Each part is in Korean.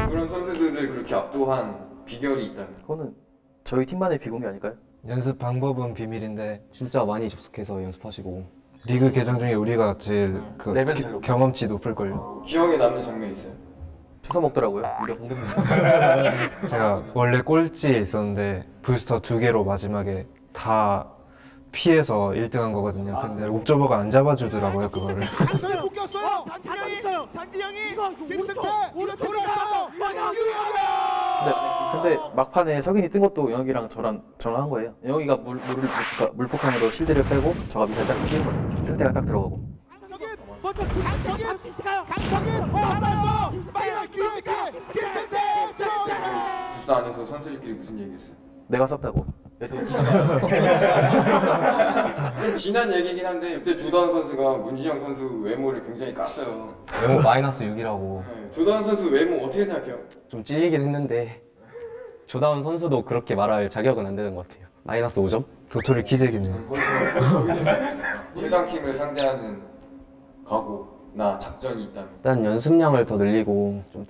그런 선수들을 그렇게 압도한 비결이 있다면? 그거는 저희 팀만의 비공개 아닐까요? 연습 방법은 비밀인데 진짜 많이 접속해서 연습하시고 리그 계정 중에 우리가 제일 그 레벨 제일 높고. 경험치 높을걸요. 기억에 남는 장면이 있어요? 주워 먹더라고요. 우리 공대분. 제가 원래 꼴찌에 있었는데 부스터 2개로 마지막에 다 피해서 1등한 거거든요. 근데 옵저버가 안 잡아주더라고요, 그거를. 단지형이 묶였어요. 단지형이 김승태 이거 돌아가서 근데 막판에 석인이 뜬 것도 영혁이랑 저랑 한 거예요. 영혁이가 물폭탄으로 실드를 빼고 저가 미사일 딱 끼는 거죠. 승태가 딱 들어가고. 부스 안에서 선수들끼리 무슨 얘기했어요? 내가 썼다고. 지난 얘기긴 한데 그때 조다운 선수가 문진영 선수 외모를 굉장히 깠어요. 외모 마이너스 6이라고 네. 조다운 선수 외모 어떻게 생각해요? 좀 찔리긴 했는데 조다운 선수도 그렇게 말할 자격은 안 되는 것 같아요. 마이너스 5점? 도토리 기재기네요. 최강팀을 상대하는 각오나 작전이 있다면? 일단 연습량을 더 늘리고 좀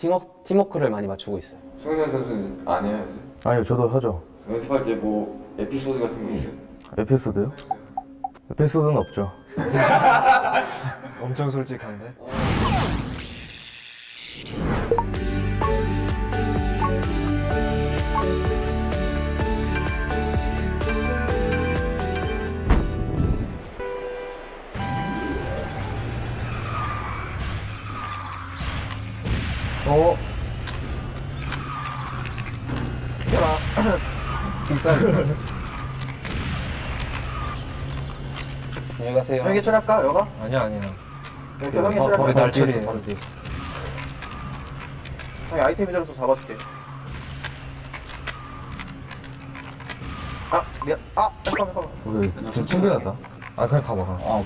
팀워크를 많이 맞추고 있어요. 송현 선수는 안 해요 이제? 아니요, 저도 하죠. 연습할 때 뭐 에피소드 같은 거 있어요? 에피소드요? 에피소드는 없죠. 엄청 솔직한데? 안녕히 가세요. 형이 처리할까? 여가? 아니야. 이렇게 형이 처리할까? 거기 날짜리. 바로 뒤에 있어. 형이 아이템 위주로서 잡아줄게. 아 미안. 아 잠깐만. 좀 챙겨놨다. 아, 그냥 가봐. 아,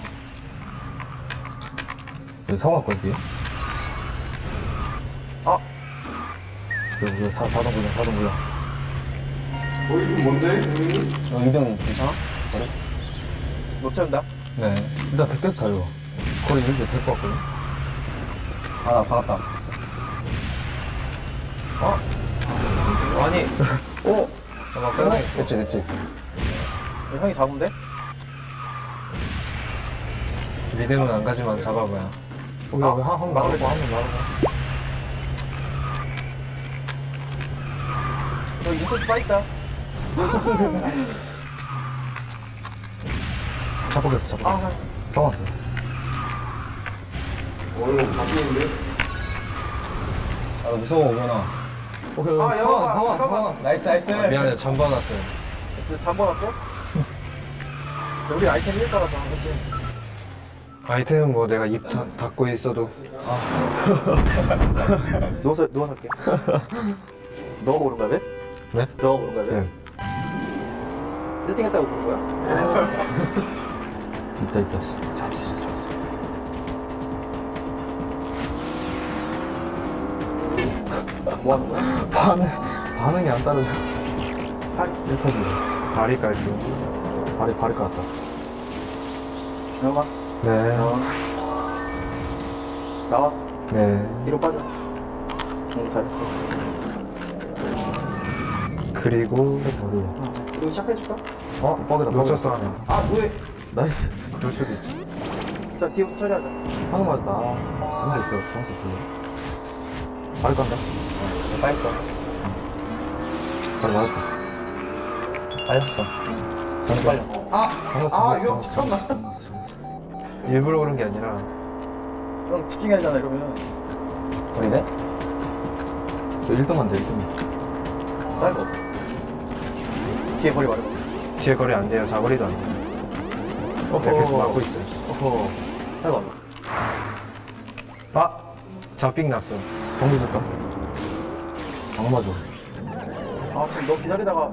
여기 상황권 뒤에. 아 여기 4번 보자. 거기 좀 뭔데? 저 2등 괜찮아? 못 채운다. 네. 일단 택배에서 달려. 거리 일주일 될것 같거든. 아, 나 받았다. 아니. 오. 막 끝나겠어. 됐지. 형이 잡으면 돼? 미드는 안 가지만 잡아봐야. 여기 한번 나가고 한번 나가고. 저 인코스 빠 있다. 잡았어. 싸웠어. 바뀌는데? 아, 나 무서워, 오구나. 오케이, 아, 상황. 나이스. 미안해, 잠바 났어요. 잠궈 놨어? 우리 아이템 1가라서 그렇지. 아이템은 뭐 내가 입 닫고 있어도. 누워서 할게. 너가 고른 거야, 왜? 네? 너가 고른 거야, 왜? 네. 1등 했다고 고른 거야? 있다. 잡았어. 뭐 하는 거야? 반응이 안 따라줘. 1파지. 발이 깔죠. 발이 깔았다. 영아, 네. 나와. 네. 뒤로 빠져. 잘했어. 그리고 그리고 시작해줄까? 뻑이다. 놓쳤어 하나. 아, 뭐해? 나이스. 그럴 수도 있지. 일단 뒤부터 처리하자. 방금 맞았다. 점수 풀려. 발이 깐다. 빨리 써. 발이 맞았다. 빨렸어. 형, 잠깐만. 일부러 그런 게 아니라 형, 치팅하잖아, 이러면. 어디네? 저 1등만 돼, 1등. 짧아. 뒤에 거리 말해봐. 뒤에 거리 안 돼요. 자거리도 안 돼요. 내가 계속 막고 있어요. 어허. 짧아. 아! 잡빙 났어. 방금 줬다. 안 맞아. 아, 지금 너 기다리다가.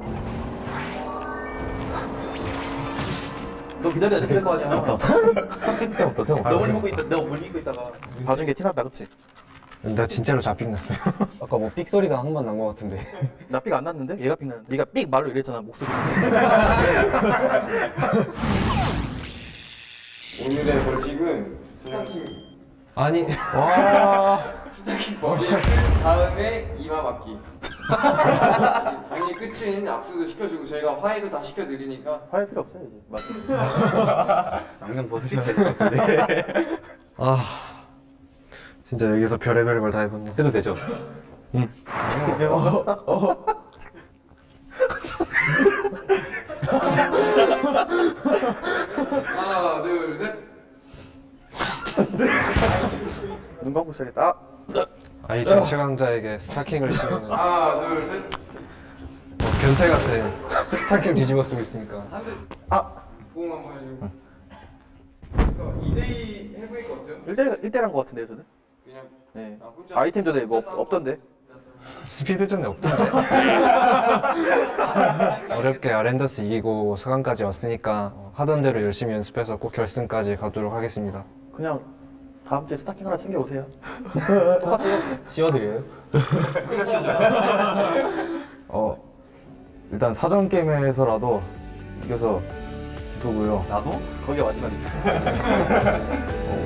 너 기다리다 이렇게 된 거 아니야? 없다. 너 멀리 보고 있다, 너 멀리 입고 있다가. 봐준 게 티났다, 그치? 나 진짜로 잡빙 났어요. 아까 뭐 삑 소리가 한 번 난 것 같은데. 나 삑 안 났는데? 얘가 삑 났는데? 네가 삑 말로 이랬잖아, 목소리. 오늘의 벌칙은 수상팀 아니 스타킹 머리에 쓴 다음에 이마 맞기. 당연히 끝인 압수도 시켜주고 저희가 화해도 다 시켜드리니까. 화할 필요 없어요 이제. 맞습니다. 양념 벗으셔야 될 것 같은데. 진짜 여기서 별의별 걸 다 해봤네. 해도 되죠? 하나, 둘, 셋. 눈 감고 시작했다. 아, 이 정체 강자에게 스타킹을 신는 하나, 둘, 셋. 변태 같아. 스타킹 뒤집어 쓰고 있으니까. 보험 한번 해주고. 이거 2대2 해보니까 어때요? 1대1한 것 같은데요 저는? 그냥 네. 혼자 아이템 전에 뭐 없던데? 스피드전에 없던데. 어렵게 아렌더스 이기고 4강까지 왔으니까 하던 대로 열심히 연습해서 꼭 결승까지 가도록 하겠습니다. 그냥 다음 주에 스타킹 하나 챙겨 오세요. 똑같아요. 씌워드려요? 일단 사전 게임에서라도 이겨서 기쁘고요. 나도? 거기가 마지막이지.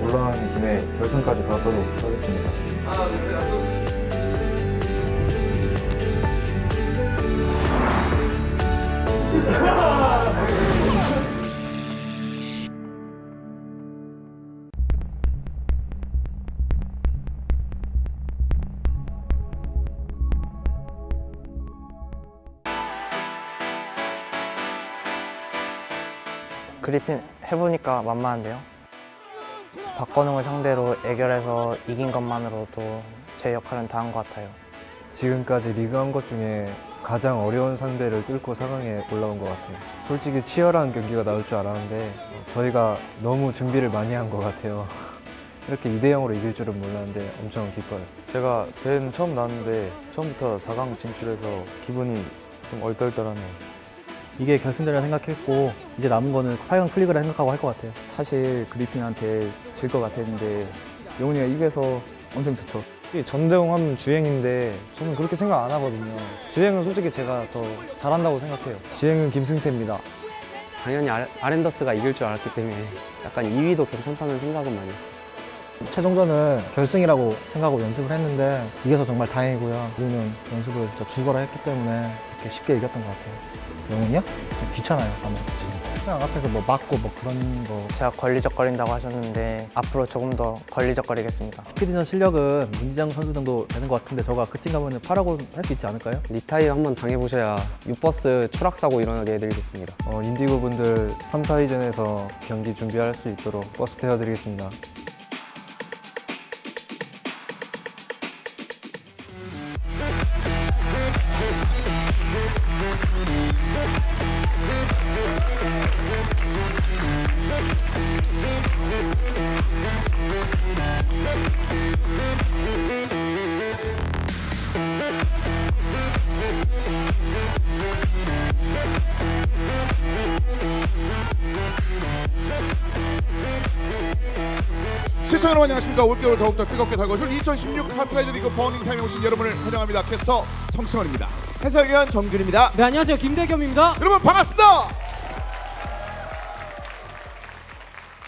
올라가는 김에 결승까지 가도록 하겠습니다. 하나, 둘, 셋. 앞으로. 그리핀 해보니까 만만한데요. 박건웅을 상대로 애결해서 이긴 것만으로도 제 역할은 다 한 것 같아요. 지금까지 리그 한 것 중에 가장 어려운 상대를 뚫고 4강에 올라온 것 같아요. 솔직히 치열한 경기가 나올 줄 알았는데 저희가 너무 준비를 많이 한 것 같아요. 이렇게 2대0으로 이길 줄은 몰랐는데 엄청 기뻐요. 제가 대회는 처음 나왔는데 처음부터 4강 진출해서 기분이 좀 얼떨떨하네요. 이게 결승전이라 생각했고 이제 남은 거는 8강 플리그라 생각하고 할 것 같아요. 사실 그리핀한테 질 것 같았는데 영훈이가 이겨서 엄청 좋죠. 전대웅 하면 주행인데 저는 그렇게 생각 안 하거든요. 주행은 솔직히 제가 더 잘한다고 생각해요. 주행은 김승태입니다. 당연히 아렌더스가 이길 줄 알았기 때문에 약간 2위도 괜찮다는 생각은 많이 했어요. 최종전은 결승이라고 생각하고 연습을 했는데 이겨서 정말 다행이고요. 우리는 연습을 진짜 죽어라 했기 때문에 이렇게 쉽게 이겼던 것 같아요. 영훈이요? 귀찮아요. 그냥 앞에서 뭐 맞고 뭐 그런 거. 제가 걸리적거린다고 하셨는데 앞으로 조금 더 걸리적거리겠습니다. 스피드전 실력은 문지장 선수 정도 되는 것 같은데 저가 그 팀 가면 8하고 할 수 있지 않을까요? 리타이어 한번 당해보셔야 유버스 추락사고 일어나게 해드리겠습니다. 인디고 분들 3, 4위전에서 경기 준비할 수 있도록 버스 태워드리겠습니다. 시청자 여러분 안녕하십니까. 올겨울 더욱더 뜨겁게 달궈줄 2016 카트라이더 리그 버닝타임에 오신 여러분을 환영합니다. 캐스터 성승원입니다. 해설위원 정준입니다. 네, 안녕하세요. 김대겸입니다. 여러분 반갑습니다.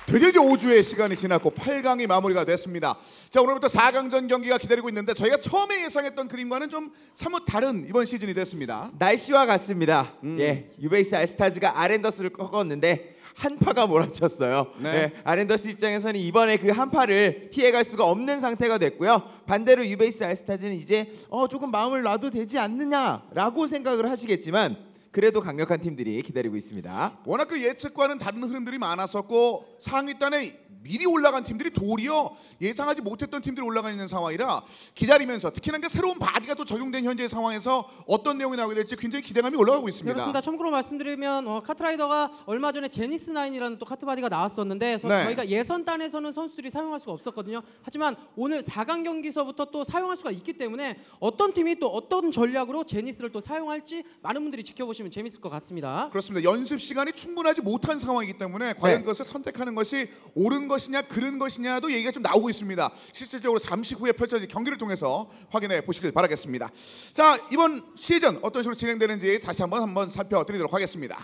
드디어 이제 5주의 시간이 지났고 8강이 마무리가 됐습니다. 자, 오늘부터 4강전 경기가 기다리고 있는데 저희가 처음에 예상했던 그림과는 좀 사뭇 다른 이번 시즌이 됐습니다. 날씨와 같습니다. 예, 유베이스 알스타즈가 아렌더스를 꺾었는데 한파가 몰아쳤어요. 네, 아렌더스 입장에서는 이번에 그 한파를 피해갈 수가 없는 상태가 됐고요. 반대로 유베이스 알스타즈는 이제 조금 마음을 놔도 되지 않느냐라고 생각을 하시겠지만 그래도 강력한 팀들이 기다리고 있습니다. 워낙 그 예측과는 다른 흐름들이 많았었고 상위단에 미리 올라간 팀들이 도리어 예상하지 못했던 팀들이 올라가 있는 상황이라 기다리면서 특히나 그 새로운 바디가 또 적용된 현재의 상황에서 어떤 내용이 나오게 될지 굉장히 기대감이 올라가고 있습니다. 그렇습니다. 참고로 말씀드리면 카트라이더가 얼마 전에 제니스 9이라는 또 카트 바디가 나왔었는데 저희가 예선단에서는 선수들이 사용할 수가 없었거든요. 하지만 오늘 4강 경기서부터 또 사용할 수가 있기 때문에 어떤 팀이 또 어떤 전략으로 제니스를 또 사용할지 많은 분들이 지켜보시면 재밌을 것 같습니다. 그렇습니다. 연습 시간이 충분하지 못한 상황이기 때문에 과연 그것을 선택하는 것이 옳은 것이냐 그른 것이냐도 얘기가 좀 나오고 있습니다. 실질적으로 잠시 후에 펼쳐질 경기를 통해서 확인해 보시길 바라겠습니다. 자, 이번 시즌 어떤 식으로 진행되는지 다시 한번 살펴드리도록 하겠습니다.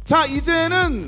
자, 이제는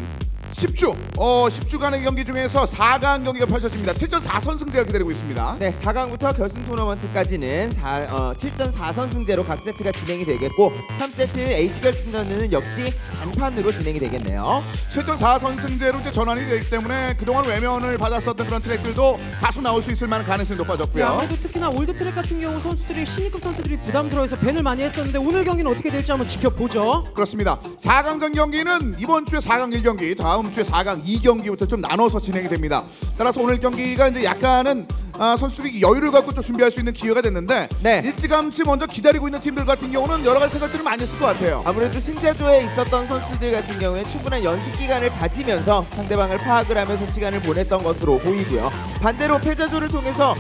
10주간의 경기 중에서 4강 경기가 펼쳐집니다. 7전 4선승제가 기다리고 있습니다. 네, 4강부터 결승 토너먼트까지는 7전 4선승제로 각 세트가 진행이 되겠고 3세트 에이스 결승전은 역시 단판으로 진행이 되겠네요. 7전 4선승제로 이제 전환이 되기 때문에 그동안 외면을 받았었던 그런 트랙들도 다소 나올 수 있을 만한 가능성이 높아졌고요. 아무래도 특히나 올드 트랙 같은 경우 선수들이 신입급 선수들이 부담스러워서 밴을 많이 했었는데 오늘 경기는 어떻게 될지 한번 지켜보죠. 그렇습니다. 4강전 경기는 이번 주에 4강 1경기, 다음 주에 4강 2경기부터 좀 나눠서 진행이 됩니다. 따라서 오늘 경기가 이제 약간은 선수들이 여유를 갖고 좀 준비할 수 있는 기회가 됐는데 일찌감치 먼저 기다리고 있는 팀들 같은 경우는 여러 가지 생각들을 많이 했을 것 같아요. 아무래도 승자조에 있었던 선수들 같은 경우에 충분한 연습 기간을 가지면서 상대방을 파악을 하면서 시간을 보냈던 것으로 보이고요. 반대로 패자조를 통해서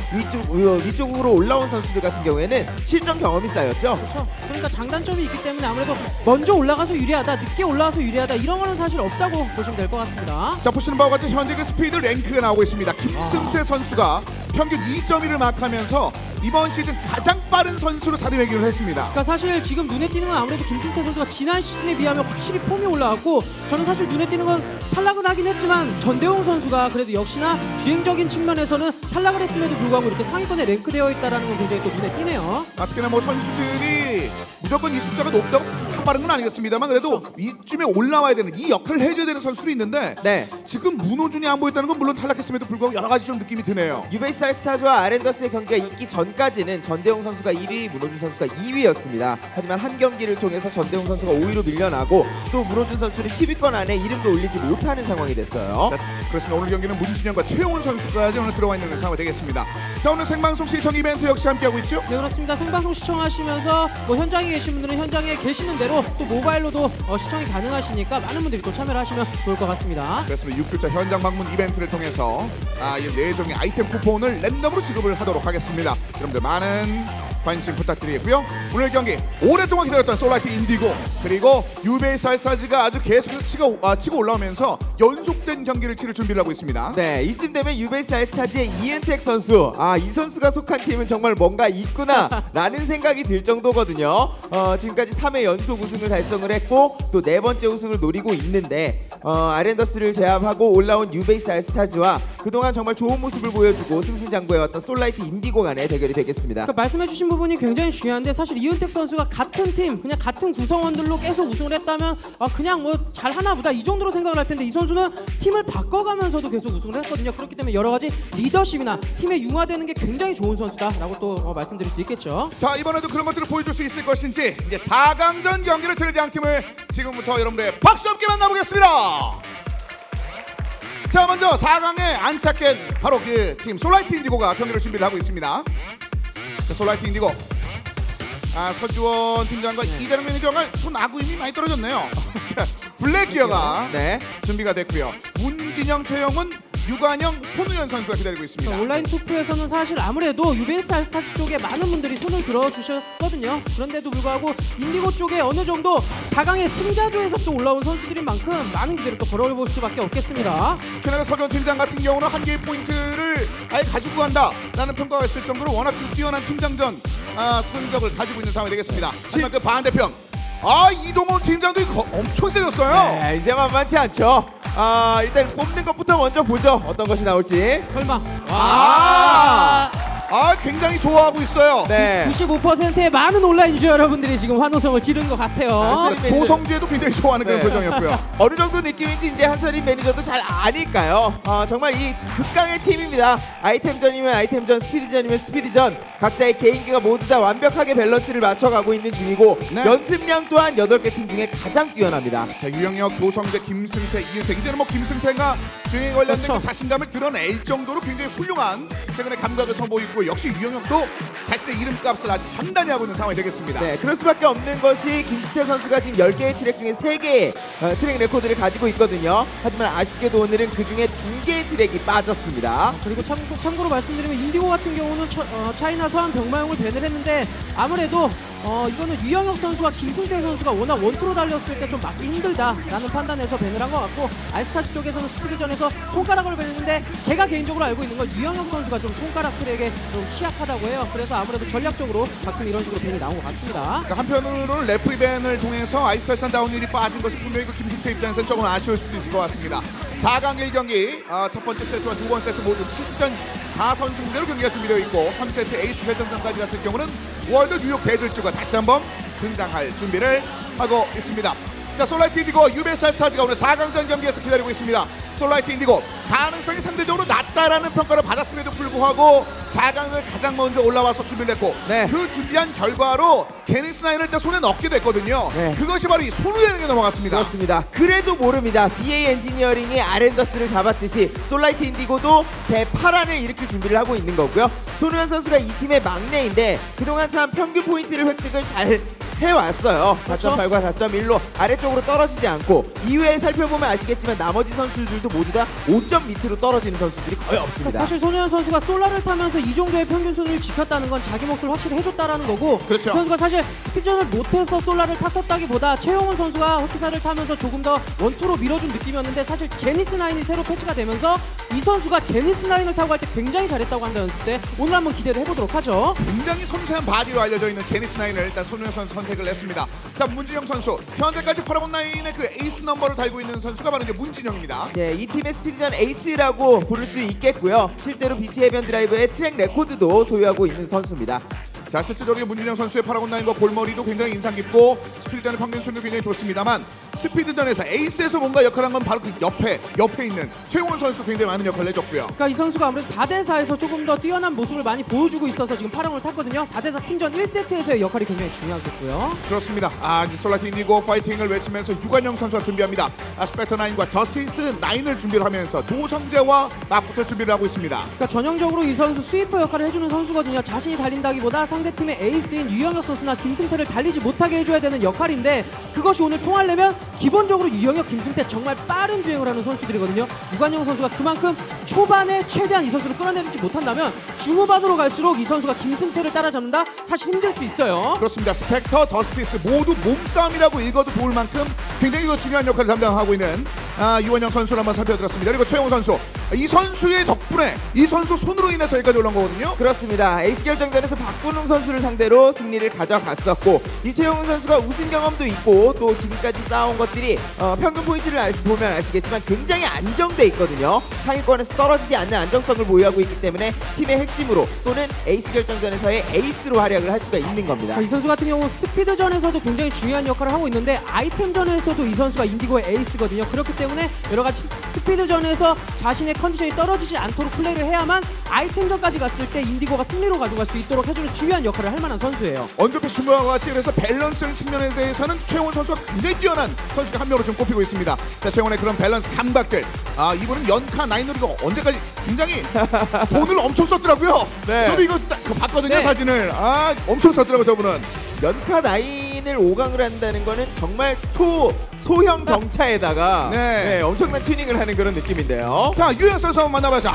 위쪽으로 올라온 선수들 같은 경우에는 실전 경험이 쌓였죠. 그렇죠. 그러니까 장단점이 있기 때문에 아무래도 먼저 올라가서 유리하다, 늦게 올라와서 유리하다 이런 거는 사실 없다고 보시면 될 것 같습니다. 자, 보시는 바와 같이 현재 그 스피드 랭크가 나오고 있습니다. 김승태 선수가 평균 2.1을 마크하면서 이번 시즌 가장 빠른 선수로 자리매김을 했습니다. 그러니까 사실 지금 눈에 띄는 건 아무래도 김승태 선수가 지난 시즌에 비하면 확실히 폼이 올라왔고 저는 사실 눈에 띄는 건 탈락을 하긴 했지만 전대웅 선수가 그래도 역시나 주행적인 측면에서는 탈락을 했음에도 불구하고 이렇게 상위권에 랭크되어 있다는 건 굉장히 또 눈에 띄네요. 특히나 뭐 선수들이 무조건 이 숫자가 높다고 빠른 건 아니겠습니다만 그래도 이쯤에 올라와야 되는 이 역할을 해줘야 되는 선수들이 있는데 지금 문호준이 안 보였다는 건 물론 탈락했음에도 불구하고 여러 가지 좀 느낌이 드네요. 유베이스 알스타즈와 아렌더스의 경기가 있기 전까지는 전대웅 선수가 1위, 문호준 선수가 2위였습니다. 하지만 한 경기를 통해서 전대웅 선수가 5위로 밀려나고 또 문호준 선수는 10위권 안에 이름도 올리지 못하는 상황이 됐어요. 자, 그렇습니다. 오늘 경기는 문진영과 최용훈 선수까지 오늘 들어와 있는 상황이 되겠습니다. 자, 오늘 생방송 시청 이벤트 역시 함께하고 있죠? 네, 그렇습니다. 생방송 시청하시면서 뭐 현장에 계신 분들은 현장에 계시는 대로 또 모바일로도 시청이 가능하시니까 많은 분들이 또 참여를 하시면 좋을 것 같습니다. 그렇습니다. 6주차 현장 방문 이벤트를 통해서 이 4종의 아이템 쿠폰을 랜덤으로 지급을 하도록 하겠습니다. 여러분들 많은 관심 부탁드리고요. 오늘 경기 오랫동안 기다렸던 솔라이트 인디고 그리고 유베이스 알스타즈가 아주 계속해서 치고 올라오면서 연속된 경기를 치를 준비를 하고 있습니다. 네, 이쯤 되면 유베이스 알스타즈의 이은택 선수, 이 선수가 속한 팀은 정말 뭔가 있구나 라는 생각이 들 정도거든요. 지금까지 3회 연속 우승을 달성을 했고 또 4번째 우승을 노리고 있는데 아렌더스를 제압하고 올라온 유베이스 알스타즈와 그동안 정말 좋은 모습을 보여주고 승승장구해왔던 솔라이트 인디고 간의 대결이 되겠습니다. 그러니까 말씀해주신 부분이 굉장히 중요한데 사실 이은택 선수가 같은 팀, 그냥 같은 구성원들로 계속 우승을 했다면 그냥 뭐 잘하나 보다 이 정도로 생각을 할 텐데 이 선수는 팀을 바꿔가면서도 계속 우승을 했거든요. 그렇기 때문에 여러 가지 리더십이나 팀에 융화되는 게 굉장히 좋은 선수다라고 또 말씀드릴 수 있겠죠. 자, 이번에도 그런 것들을 보여줄 수 있을 것인지 이제 4강전 경기를 치를 양 팀을 지금부터 여러분들의 박수 함께 만나보겠습니다. 자, 먼저 4강에 안착한 바로 그 팀 솔라이트 인디고가 경기를 준비를 하고 있습니다. 자, 솔라이트 인디고 서주원 팀장과 이재명 매니저가 손 아구임이 많이 떨어졌네요. 자, 블랙 기어가 준비가 됐고요. 문진영, 최영훈, 유관영, 손우현 선수가 기다리고 있습니다. 온라인 투표에서는 사실 아무래도 유베이스 알스타즈 쪽에 많은 분들이 손을 들어주셨거든요. 그런데도 불구하고 인디고 쪽에 어느 정도 4강의 승자조에서 또 올라온 선수들인 만큼 많은 기대를 또 걸어볼 수밖에 없겠습니다. 특히나 서주원 팀장 같은 경우는 한 개의 포인트를 아예 가지고 간다라는 평가가 있을 정도로 워낙 뛰어난 팀장전 성적을 가지고 있는 상황이 되겠습니다. 하지만 그 반대편 이동훈 팀장도 엄청 세졌어요. 네, 이제 만만치 않죠. 일단 뽑는 것부터 먼저 보죠. 어떤 것이 나올지. 설마. 굉장히 좋아하고 있어요. 네. 95%의 많은 온라인 유저 여러분들이 지금 환호성을 지르는 것 같아요. 조성재도 굉장히 좋아하는 그런 표정이었고요. 어느 정도 느낌인지 이제 한서린 매니저도 잘 아니까요. 정말 이 극강의 팀입니다. 아이템전이면 아이템전, 스피드전이면 스피드전, 각자의 개인기가 모두 다 완벽하게 밸런스를 맞춰가고 있는 중이고 연습량 또한 8개 팀 중에 가장 뛰어납니다. 자, 유영혁, 조성재, 김승태, 이은택. 이제는 뭐 김승태가 주행에 관련된 자신감을 드러낼 정도로 굉장히 훌륭한 최근에 감각을 선보이고 역시 유영혁도 자신의 이름값을 아주 단단히 하고 있는 상황이 되겠습니다. 네, 그럴 수밖에 없는 것이 김승태 선수가 지금 10개의 트랙 중에 3개의 트랙 레코드를 가지고 있거든요. 하지만 아쉽게도 오늘은 그 중에 2개의 트랙이 빠졌습니다. 그리고 참고로 말씀드리면 인디고 같은 경우는 차이나 서한 병마용을 밴을 했는데 아무래도 이거는 유영혁 선수와 김승태 선수가 워낙 원투로 달렸을 때 좀 막기 힘들다라는 판단에서 밴을 한 것 같고 알스타즈 쪽에서는 스피드전에서 손가락을 밴했는데 제가 개인적으로 알고 있는 건 유영혁 선수가 좀 손가락 트랙에 좀 취약하다고 해요. 그래서 아무래도 전략적으로 가끔 이런 식으로 밴이 나온 것 같습니다. 그러니까 한편으로는 레프리 밴을 통해서 아이스얼산 다운힐이 빠진 것이 분명히 그 김승태 입장에서는 조금 아쉬울 수도 있을 것 같습니다. 4강 1경기 첫 번째 세트와 두 번째 세트 모두 7전 4선승대로 경기가 준비되어 있고 3세트 에이스 결정전까지 갔을 경우는 월드 뉴욕 대질주가 다시 한번 등장할 준비를 하고 있습니다. 자, 솔라이트 인디고 UBS 알스타즈가 오늘 4강전 경기에서 기다리고 있습니다. 솔라이트 인디고 가능성이 상대적으로 낮다라는 평가를 받았음에도 불구하고 4강을 가장 먼저 올라와서 준비를 했고 그 준비한 결과로 제니스9을 일단 손에 넣게 됐거든요. 그것이 바로 이 손우영에게 넘어갔습니다. 그렇습니다. 그래도 모릅니다. DA 엔지니어링이 아렌더스를 잡았듯이 솔라이트 인디고도 대파란을 일으킬 준비를 하고 있는 거고요. 손우영 선수가 이 팀의 막내인데 그동안 참 평균 포인트를 획득을 잘 해왔어요. 4.8과 4.1로 아래쪽으로 떨어지지 않고 이후에 살펴보면 아시겠지만 나머지 선수들도 모두 다 5점 밑으로 떨어지는 선수들이 거의 없습니다. 사실 손우현 선수가 솔라를 타면서 이 정도의 평균 순위를 지켰다는 건 자기 몫을 확실히 해줬다라는 거고 그렇죠. 이 선수가 사실 스피드전을 못해서 솔라를 탔었다기보다 최용훈 선수가 호키사를 타면서 조금 더 원투로 밀어준 느낌이었는데 사실 제니스9이 새로 패치가 되면서 이 선수가 제니스9을 타고 갈 때 굉장히 잘했다고 한다 연습 때 오늘 한번 기대를 해보도록 하죠. 굉장히 섬세한 바디로 알려져 있는 제니스9을 일단 손우영 선수 선택을 했습니다. 자, 문진영 선수 현재까지 파라곤9의 그 에이스 넘버를 달고 있는 선수가 바로 이제 문진영입니다. 네, 이 팀의 스피드전 에이스라고 부를 수 있겠고요. 실제로 비치 해변 드라이브의 트랙 레코드도 소유하고 있는 선수입니다. 자, 실제적으로 문진영 선수의 파라곤9과 골머리도 굉장히 인상 깊고 스피드전의 평균 순위도 굉장히 좋습니다만 스피드전에서 에이스에서 뭔가 역할을 한 건 바로 그 옆에 있는 최용훈 선수 굉장히 많은 역할을 해줬고요. 그러니까 이 선수가 아무래도 4대4에서 조금 더 뛰어난 모습을 많이 보여주고 있어서 지금 파랑을 탔거든요. 4대4 팀전 1세트에서의 역할이 굉장히 중요하겠고요. 그렇습니다. 솔라이트 인디고 파이팅을 외치면서 유관영 선수가 준비합니다. 스펙터9과 저스티스9을 준비를 하면서 조성재와 맞붙을 준비를 하고 있습니다. 그러니까 전형적으로 이 선수 스위퍼 역할을 해주는 선수거든요. 자신이 달린다기보다 상대팀의 에이스인 유영혁 선수나 김승태를 달리지 못하게 해줘야 되는 역할인데 그것이 오늘 통하려면 기본적으로 유영혁, 김승태 정말 빠른 주행을 하는 선수들이거든요. 유관영 선수가 그만큼 초반에 최대한 이 선수를 끌어내리지 못한다면 중후반으로 갈수록 이 선수가 김승태를 따라잡는다? 사실 힘들 수 있어요. 그렇습니다. 스펙터, 저스티스 모두 몸싸움이라고 읽어도 좋을 만큼 굉장히 중요한 역할을 담당하고 있는 유관영 선수를 한번 살펴드렸습니다. 그리고 최용훈 선수, 이 선수의 덕분에 이 선수 손으로 인해서 여기까지 올라온 거거든요. 그렇습니다. 에이스 결정전에서 박근홍 선수를 상대로 승리를 가져갔었고 이 최용훈 선수가 우승 경험도 있고 또 지금까지 쌓아온 것들이 평균 포인트를 보면 아시겠지만 굉장히 안정돼 있거든요. 상위권에서 떨어지지 않는 안정성을 보유하고 있기 때문에 팀의 핵심으로 또는 에이스 결정전에서의 에이스로 활약을 할 수가 있는 겁니다. 이 선수 같은 경우 스피드전에서도 굉장히 중요한 역할을 하고 있는데 아이템전에서도 이 선수가 인디고의 에이스거든요. 그렇기 때문에 여러가지 스피드전에서 자신의 컨디션이 떨어지지 않도록 플레이를 해야만 아이템전까지 갔을 때 인디고가 승리로 가져갈 수 있도록 해주는 중요한 역할을 할 만한 선수예요. 언급해 준 바와 같이 그래서 밸런스 측면에 대해서는 최용훈 선수가 굉장히 뛰어난 선수가 한 명으로 좀 꼽히고 있습니다. 자, 최용훈의 그런 밸런스 감각들. 이분은 연카 나인놀이가 언제까지 굉장히 돈을 엄청 썼더라고요. 저도 이거 봤거든요. 사진을. 엄청 썼더라고요, 저분은. 연카 나인을 5강을 한다는 거는 정말 소형 경차에다가 엄청난 튜닝을 하는 그런 느낌인데요. 자, 유영 선수 한번 만나봐야죠.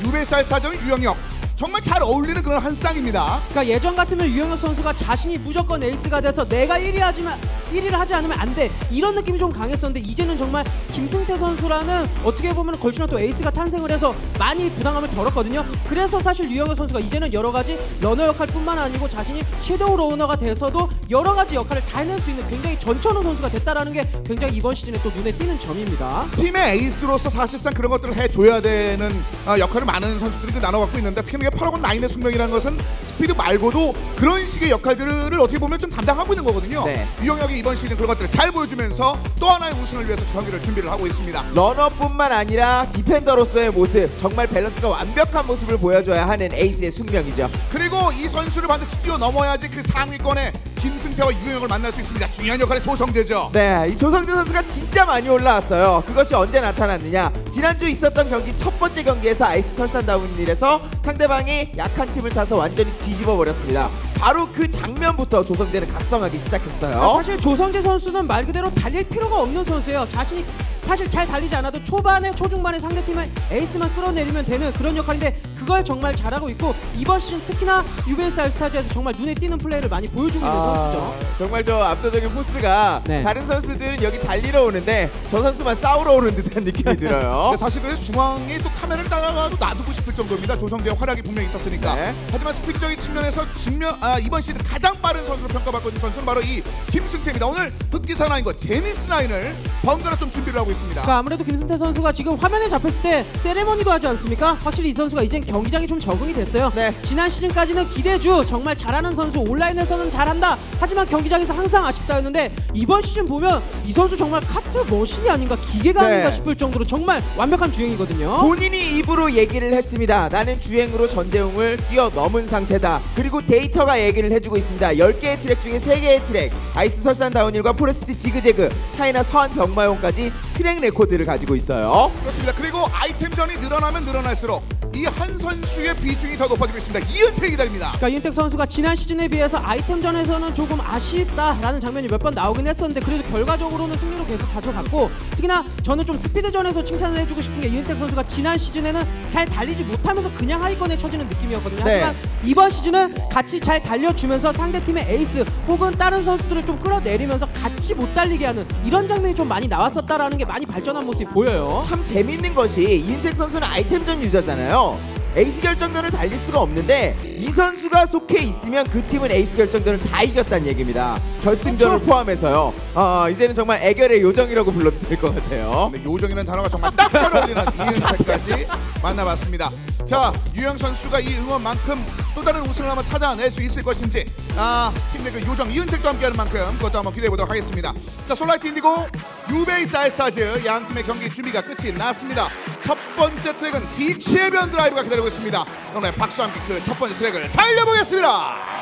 UBS 알스타전 유영혁. 정말 잘 어울리는 그런 한 쌍입니다. 그러니까 예전 같으면 유영혁 선수가 자신이 무조건 에이스가 돼서 내가 1위를 하지 않으면 안 돼 이런 느낌이 좀 강했었는데 이제는 정말 김승태 선수라는 어떻게 보면 걸치는 또 에이스가 탄생을 해서 많이 부담감을 덜었거든요. 그래서 사실 유영혁 선수가 이제는 여러 가지 러너 역할뿐만 아니고 자신이 섀도우 러너가 돼서도 여러 가지 역할을 다 해낼 수 있는 굉장히 전천후 선수가 됐다라는 게 굉장히 이번 시즌에 또 눈에 띄는 점입니다. 팀의 에이스로서 사실상 그런 것들을 해줘야 되는 역할을 많은 선수들이 나눠갖고 있는데 특히 파라곤9의 숙명이라는 것은 스피드 말고도 그런 식의 역할들을 어떻게 보면 좀 담당하고 있는 거거든요. 유영혁이 이번 시즌 그런 것들을 잘 보여주면서 또 하나의 우승을 위해서 경기를 준비를 하고 있습니다. 러너뿐만 아니라 디펜더로서의 모습, 정말 밸런스가 완벽한 모습을 보여줘야 하는 에이스의 숙명이죠. 그리고 이 선수를 반드시 뛰어넘어야지 그 상위권에 김승태와 유영혁을 만날 수 있습니다. 중요한 역할의 조성재죠. 네, 이 조성재 선수가 진짜 많이 올라왔어요. 그것이 언제 나타났느냐? 지난주 있었던 경기 첫 번째 경기에서 아이스 설산 다운힐에서 상대방이 약한 팀을 타서 완전히 뒤집어 버렸습니다. 바로 그 장면부터 조성재는 각성하기 시작했어요. 사실 조성재 선수는 말 그대로 달릴 필요가 없는 선수예요. 자신이 사실 잘 달리지 않아도 초반에 초중반에 상대팀의 에이스만 끌어내리면 되는 그런 역할인데 그걸 정말 잘하고 있고 이번 시즌 특히나 UBS 알스타즈에서 정말 눈에 띄는 플레이를 많이 보여주고 있는 선수죠. 정말 저 압도적인 포스가 다른 선수들은 여기 달리러 오는데 저 선수만 싸우러 오는 듯한 느낌이 들어요. 사실 그래서 중앙에 또 카메라를 따라가도 놔두고 싶을 정도입니다. 조성재의 활약이 분명히 있었으니까. 하지만 스피드적인 측면에서 이번 시즌 가장 빠른 선수로 평가받고 있는 선수는 바로 이 김승태입니다. 오늘 흑기사 라인과 제니스 라인을 번갈아 좀 준비를 하고 있습니다. 그러니까 아무래도 김승태 선수가 지금 화면에 잡혔을 때 세레머니도 하지 않습니까? 확실히 이 선수가 이젠 경기장이 좀 적응이 됐어요. 지난 시즌까지는 기대주, 정말 잘하는 선수, 온라인에서는 잘한다. 하지만 경기장에서 항상 아쉽다였는데 이번 시즌 보면 이 선수 정말 카트 머신이 아닌가, 기계가 아닌가 싶을 정도로 정말 완벽한 주행이거든요. 본인이 입으로 얘기를 했습니다. 나는 주행으로 전대웅을 뛰어넘은 상태다. 그리고 데이터가 얘기를 해주고 있습니다. 10개의 트랙 중에 3개의 트랙, 아이스 설산 다운힐과 포레스트 지그재그, 차이나 서한 병마용까지 트랙 레코드를 가지고 있어요. 그렇습니다. 그리고 아이템전이 늘어나면 늘어날수록 이 한 선수의 비중이 더 높아지고 있습니다. 이은택이 기다립니다. 그러니까 이은택 선수가 지난 시즌에 비해서 아이템전에서는 조금 아쉽다라는 장면이 몇 번 나오긴 했었는데 그래도 결과적으로는 승리로 계속 가져갔고, 특히나 저는 좀 스피드전에서 칭찬을 해주고 싶은 게 이은택 선수가 지난 시즌에는 잘 달리지 못하면서 그냥 하위권에 쳐지는 느낌이었거든요. 하지만 이번 시즌은 같이 잘 달려주면서 상대팀의 에이스 혹은 다른 선수들을 좀 끌어내리면서 같이 못 달리게 하는 이런 장면이 좀 많이 나왔었다라는 게 많이 발전한 모습이 보여요. 참 재밌는 것이 이은택 선수는 아이템전 유저잖아요. 에이스 결정전을 달릴 수가 없는데 이 선수가 속해 있으면 그 팀은 에이스 결정전을 다 이겼다는 얘기입니다. 결승전을 포함해서요. 이제는 정말 애결의 요정이라고 불러도 될 것 같아요. 요정이라는 단어가 정말 딱 잘 어울리는 이은택까지 만나봤습니다. 자, 유영 선수가 이 응원만큼 또 다른 우승을 한번 찾아낼 수 있을 것인지, 팀 내 그 요정 이은택도 함께하는 만큼 그것도 한번 기대해보도록 하겠습니다. 자, 솔라이트 인디고 유베이스 알스타즈 양 팀의 경기 준비가 끝이 났습니다. 첫 번째 트랙은 비치의 변 드라이브가 기다리고 있습니다. 오늘 박수와 함께 그 첫 번째 트랙을 달려보겠습니다.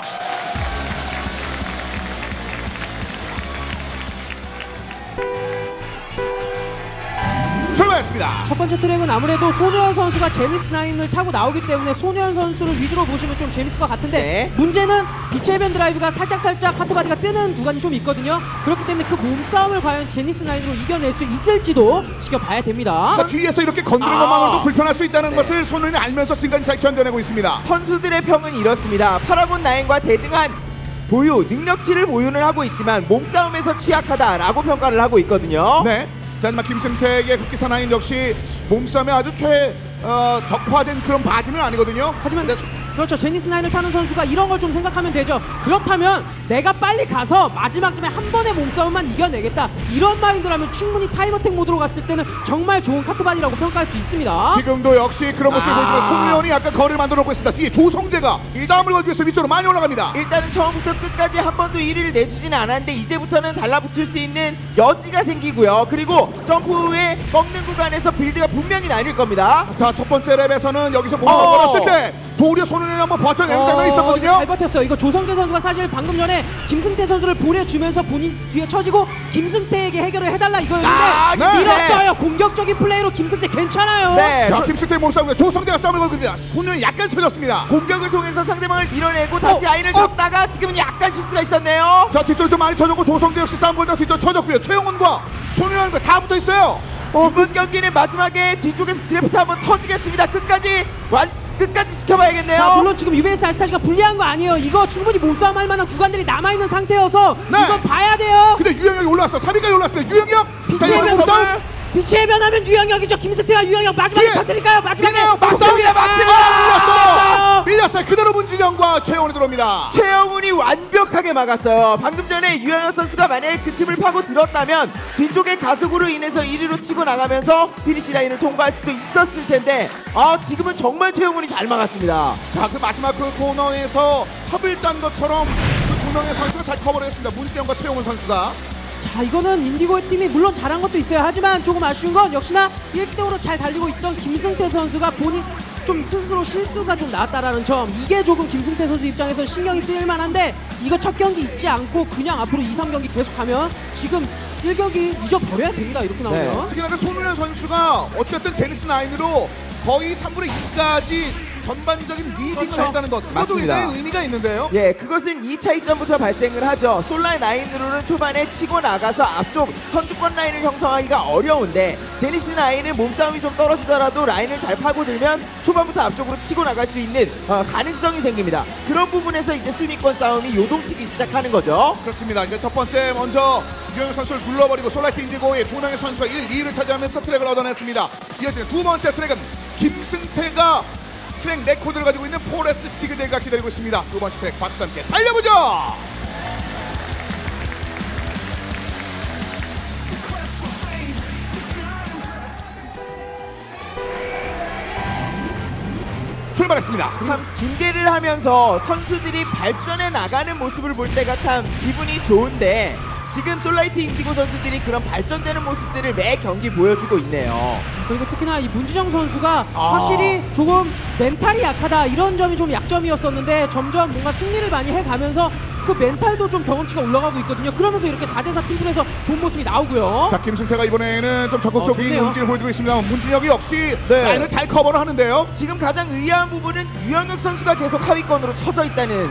출발했습니다. 첫 번째 트랙은 아무래도 손혜연 선수가 제니스9을 타고 나오기 때문에 손혜연 선수를 위주로 보시면 좀 재밌을 것 같은데 문제는 빛의 변 드라이브가 살짝 카트바디가 뜨는 구간이 좀 있거든요. 그렇기 때문에 그 몸싸움을 과연 제니스9으로 이겨낼 수 있을지도 지켜봐야 됩니다. 자, 뒤에서 이렇게 건드는 것만으로도 불편할 수 있다는 것을 손흥민이 알면서 지금까지 잘 견뎌내고 있습니다. 선수들의 평은 이렇습니다. 파라곤 나인과 대등한 보유, 능력치를 보유는 하고 있지만 몸싸움에서 취약하다라고 평가를 하고 있거든요. 네. 자, 하지만 김승택의 흑기사 나인 역시 몸싸움에 아주 적화된 그런 바디는 아니거든요. 하지만 그렇죠. 제니스9을 타는 선수가 이런 걸 좀 생각하면 되죠. 그렇다면 내가 빨리 가서 마지막쯤에 한 번의 몸싸움만 이겨내겠다, 이런 마인드라면 충분히 타임어택 모드로 갔을 때는 정말 좋은 카트바디라고 평가할 수 있습니다. 지금도 역시 그런 모습을 보여주면 손혜연이 약간 거리를 만들어 놓고 있습니다. 뒤에 조성재가 싸움을 걸기 위해서 위쪽으로 많이 올라갑니다. 일단은 처음부터 끝까지 한 번도 1위를 내주지는 않았는데 이제부터는 달라붙을 수 있는 여지가 생기고요. 그리고 점프 후에 꺾는 구간에서 빌드가 분명히 나뉠 겁니다. 자, 첫 번째 랩에서는 여기서 몸싸움 걸었을 때 도리어 손흥민이 한번 버텨내는 장면이 있었거든요. 잘 버텼어요. 이거 조성재 선수가 사실 방금 전에 김승태 선수를 보내주면서 본인 뒤에 쳐지고 김승태에게 해결을 해달라 이거였는데 밀었어요. 공격적인 플레이로 김승태 괜찮아요. 자, 김승태 몸싸움과 조성재가 싸움을 걸고 있습니다. 손흥민이 약간 쳐졌습니다. 공격을 통해서 상대방을 밀어내고 다시 라인을 줬다가 지금은 약간 실수가 있었네요. 자, 뒤쪽으로 좀 많이 쳐졌고 조성재 역시 싸움 걸다가 뒤쪽 쳐졌고요. 최용훈과 손흥민과 다 붙어 있어요. 이번 경기는 마지막에 뒤쪽에서 드래프트 한번 터지겠습니다. 끝까지 지켜봐야겠네요. 자, 물론 지금 유베이스 알스타즈가 불리한 거 아니에요. 이거 충분히 몸싸움 할 만한 구간들이 남아있는 상태여서 이건 봐야 돼요. 근데 유영혁이 올라왔어. 3위까지 올라왔습니다. 유영혁! 빛의 변하면 유영혁이죠. 김승태와 유영혁 마지막에 터뜨릴까요? 마지막에 밀렸어요. 그대로 문진영과 최영훈이 들어옵니다. 최영훈이 완벽하게 막았어요. 방금 전에 유영혁 선수가 만약에 그 틈을 파고 들었다면 뒤쪽의 가속으로 인해서 1위로 치고 나가면서 피니시 라인을 통과할 수도 있었을 텐데 지금은 정말 최영훈이 잘 막았습니다. 자, 그 마지막 그 코너에서 협을 짠 것처럼 그 두 명의 선수가 잘 커버를 했습니다. 문진영과 최영훈 선수가. 자, 이거는 인디고의 팀이 물론 잘한 것도 있어요. 하지만 조금 아쉬운 건 역시나 1대5로 잘 달리고 있던 김승태 선수가 본인 좀 스스로 실수가 좀 나왔다라는 점, 이게 조금 김승태 선수 입장에서 신경이 쓰일 만한데 이거 첫 경기 잊지 않고 그냥 앞으로 2, 3경기 계속하면 지금 1경기 잊어버려야 됩니다. 이렇게 나오면. 특히나 손흥민 선수가 어쨌든 제니스9으로 거의 3분의 2까지 전반적인 리딩을 그렇죠. 했다는 것. 그것도 맞습니다. 굉장히 의미가 있는데요. 예, 그것은 2차 이점부터 발생을 하죠. 솔라이 9으로는 초반에 치고 나가서 앞쪽 선두권 라인을 형성하기가 어려운데 제니스 9은 몸싸움이 좀 떨어지더라도 라인을 잘 파고들면 초반부터 앞쪽으로 치고 나갈 수 있는 가능성이 생깁니다. 그런 부분에서 이제 순위권 싸움이 요동치기 시작하는 거죠. 그렇습니다. 이제 첫 번째 먼저 유영혁 선수를 눌러버리고 솔라이트 인디고의 두 명의 선수가 1, 2위를 차지하면서 트랙을 얻어냈습니다. 이어지는 두 번째 트랙은 김승태가 트랙 레코드를 가지고 있는 포레스 지그재그가 기다리고 있습니다. 두 번째 트랙 박수 함께 달려보죠. 출발했습니다. 참 중계를 하면서 선수들이 발전해 나가는 모습을 볼 때가 참 기분이 좋은데 지금 솔라이트 인디고 선수들이 그런 발전되는 모습들을 매 경기 보여주고 있네요. 그리고 특히나 이 문진영 선수가 확실히 조금 멘탈이 약하다 이런 점이 좀 약점이었었는데 점점 뭔가 승리를 많이 해가면서 그 멘탈도 좀 경험치가 올라가고 있거든요. 그러면서 이렇게 4대4 팀플에서 좋은 모습이 나오고요. 자, 김승태가 이번에는 좀 적극적인 움직임을 보여주고 있습니다. 문진혁이 역시 네. 라인을 잘 커버를 하는데요. 지금 가장 의아한 부분은 유영혁 선수가 계속 하위권으로 쳐져 있다는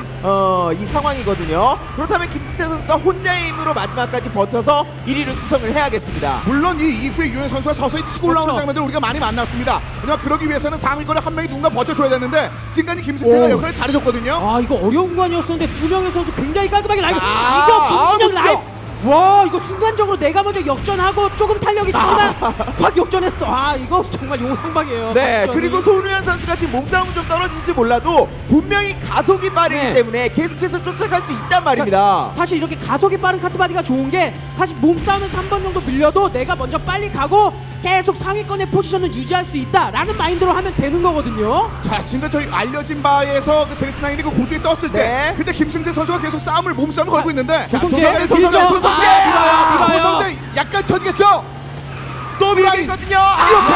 이 상황이거든요. 그렇다면 김승태 선수가 혼자의 힘으로 마지막까지 버텨서 1위를 수성을 해야겠습니다. 물론 이 이후에 유영혁 선수가 서서히 치고 올라오는 그렇죠. 장면들 우리가 많이 만났습니다. 하지만 그러기 위해서는 상위권에 한 명이 누군가 버텨줘야 되는데 지금까지 김승태가 역할을 잘해줬거든요. 아, 이거 어려운 구간이었었는데 두 명의 선수 굉장히 깔끔하게 라인. 아, 이거 문진영 문진영. 라인. 와, 이거 순간적으로 내가 먼저 역전하고 조금 탄력이 좋지만 확 역전했어. 아, 이거 정말 용상방이에요. 네, 그리고 손우현 선수가 지금 몸싸움은 좀 떨어질지 몰라도 분명히 가속이 빠르기 때문에 계속해서 쫓아갈 수 있단 말입니다. 사실 이렇게 가속이 빠른 카트바디가 좋은 게 사실 몸싸움에서 한 번 정도 밀려도 내가 먼저 빨리 가고 계속 상위권의 포지션을 유지할 수 있다라는 마인드로 하면 되는 거거든요. 자, 지금 저희 알려진 바에서 그 제니스 나인이 그 고지에 떴을 때 그때 김승태 선수가 계속 싸움을 몸싸움을 걸고 있는데 조성재 조성재 약간 터지겠죠? 또 밀리거든요. 이렇게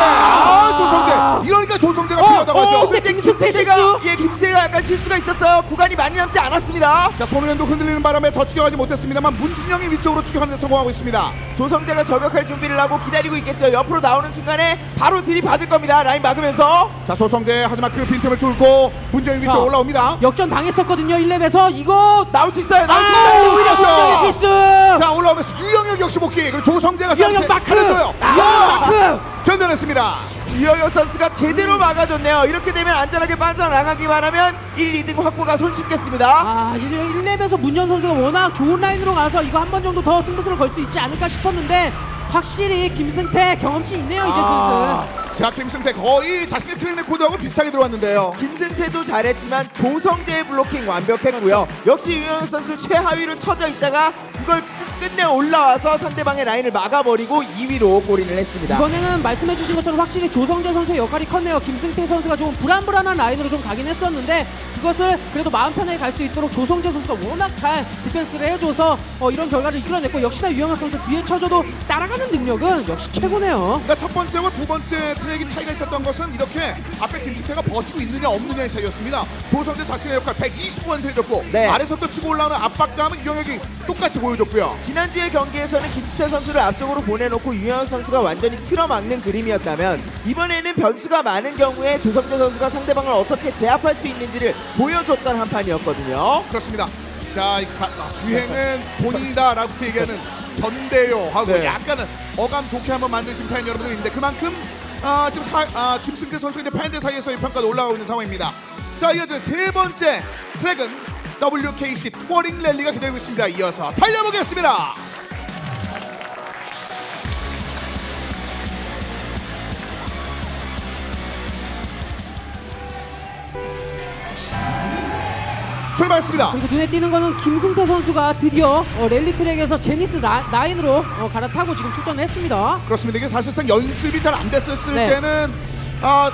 조성재 이러니까 조성재가 필요하다고 하죠. 근데 김승태가 약간 실수가 있었어요. 구간이 많이 남지 않았습니다. 자, 손흥민도 흔들리는 바람에 더 추격하지 못했습니다만 문진영이 위쪽으로 추격하는 데 성공하고 있습니다. 조성재가 저격할 준비를 하고 기다리고 있겠죠. 옆으로 나오는 순간에 바로 들이받을 겁니다. 라인 막으면서. 자, 조성재 하지만 그 빈틈을 뚫고 문진영이 위쪽 올라옵니다. 역전 당했었거든요. 1렙에서 이거 나올 수 있어요. 나올 수 있어요. 오히려 조성재 실수. 자, 올라오면서 유영혁 역시 복귀. 그리고 조성재가 유영혁 마크. 마크 견뎌냈습니다. 유영혁 선수가 제대로 막아줬네요. 이렇게 되면 안전하게 빠져나가기만 하면 1, 2등 확보가 손쉽겠습니다. 아, 1렙에서 문현 선수가 워낙 좋은 라인으로 가서 이거 한 번 정도 더 승부수를 걸 수 있지 않을까 싶었는데 확실히 김승태 경험치 있네요. 이제 슬슬. 자, 김승태 거의 자신의 트랙 레코드하고 비슷하게 들어왔는데요. 김승태도 잘했지만 조성재의 블로킹 완벽했고요. 역시 유영혁 선수 최하위로 쳐져 있다가 그걸 끝내 올라와서 상대방의 라인을 막아버리고 2위로 골인을 했습니다. 이번에는 말씀해주신 것처럼 확실히 조성재 선수의 역할이 컸네요. 김승태 선수가 좀 불안불안한 라인으로 좀 가긴 했었는데 그것을 그래도 마음 편하게 갈 수 있도록 조성재 선수가 워낙 잘 디펜스를 해줘서 이런 결과를 이끌어냈고 역시나 유영혁 선수 뒤에 쳐줘도 따라가는 능력은 역시 최고네요. 그러니까 첫 번째와 두 번째 트랙이 차이가 있었던 것은 이렇게 앞에 김승태가 버티고 있느냐 없느냐의 차이였습니다. 조성재 자신의 역할 120% 해줬고 아래서부터 치고 올라오는 압박감은 유영혁이 똑같이 보여줬고요. 지난주의 경기에서는 김승태 선수를 앞쪽으로 보내놓고 유영혁 선수가 완전히 틀어막는 그림이었다면 이번에는 변수가 많은 경우에 조성재 선수가 상대방을 어떻게 제압할 수 있는지를 보여줬던 한 판이었거든요. 그렇습니다. 자, 주행은 본인이다라고 얘기하는 전대요 하고 약간은 어감 좋게 한번 만드신 팬 여러분들 있는데 그만큼 지금 김승태 선수가 이제 팬들 사이에서의 평가도 올라가고 있는 상황입니다. 자, 이어서 세 번째 트랙은 WKC 투어링 랠리가 기다리고 있습니다. 이어서 달려보겠습니다. 출발했습니다. 그리고 눈에 띄는 거는 김승태 선수가 드디어 랠리 트랙에서 제니스 9으로 갈아타고 지금 출전을 했습니다. 그렇습니다. 이게 사실상 연습이 잘 안 됐었을 때는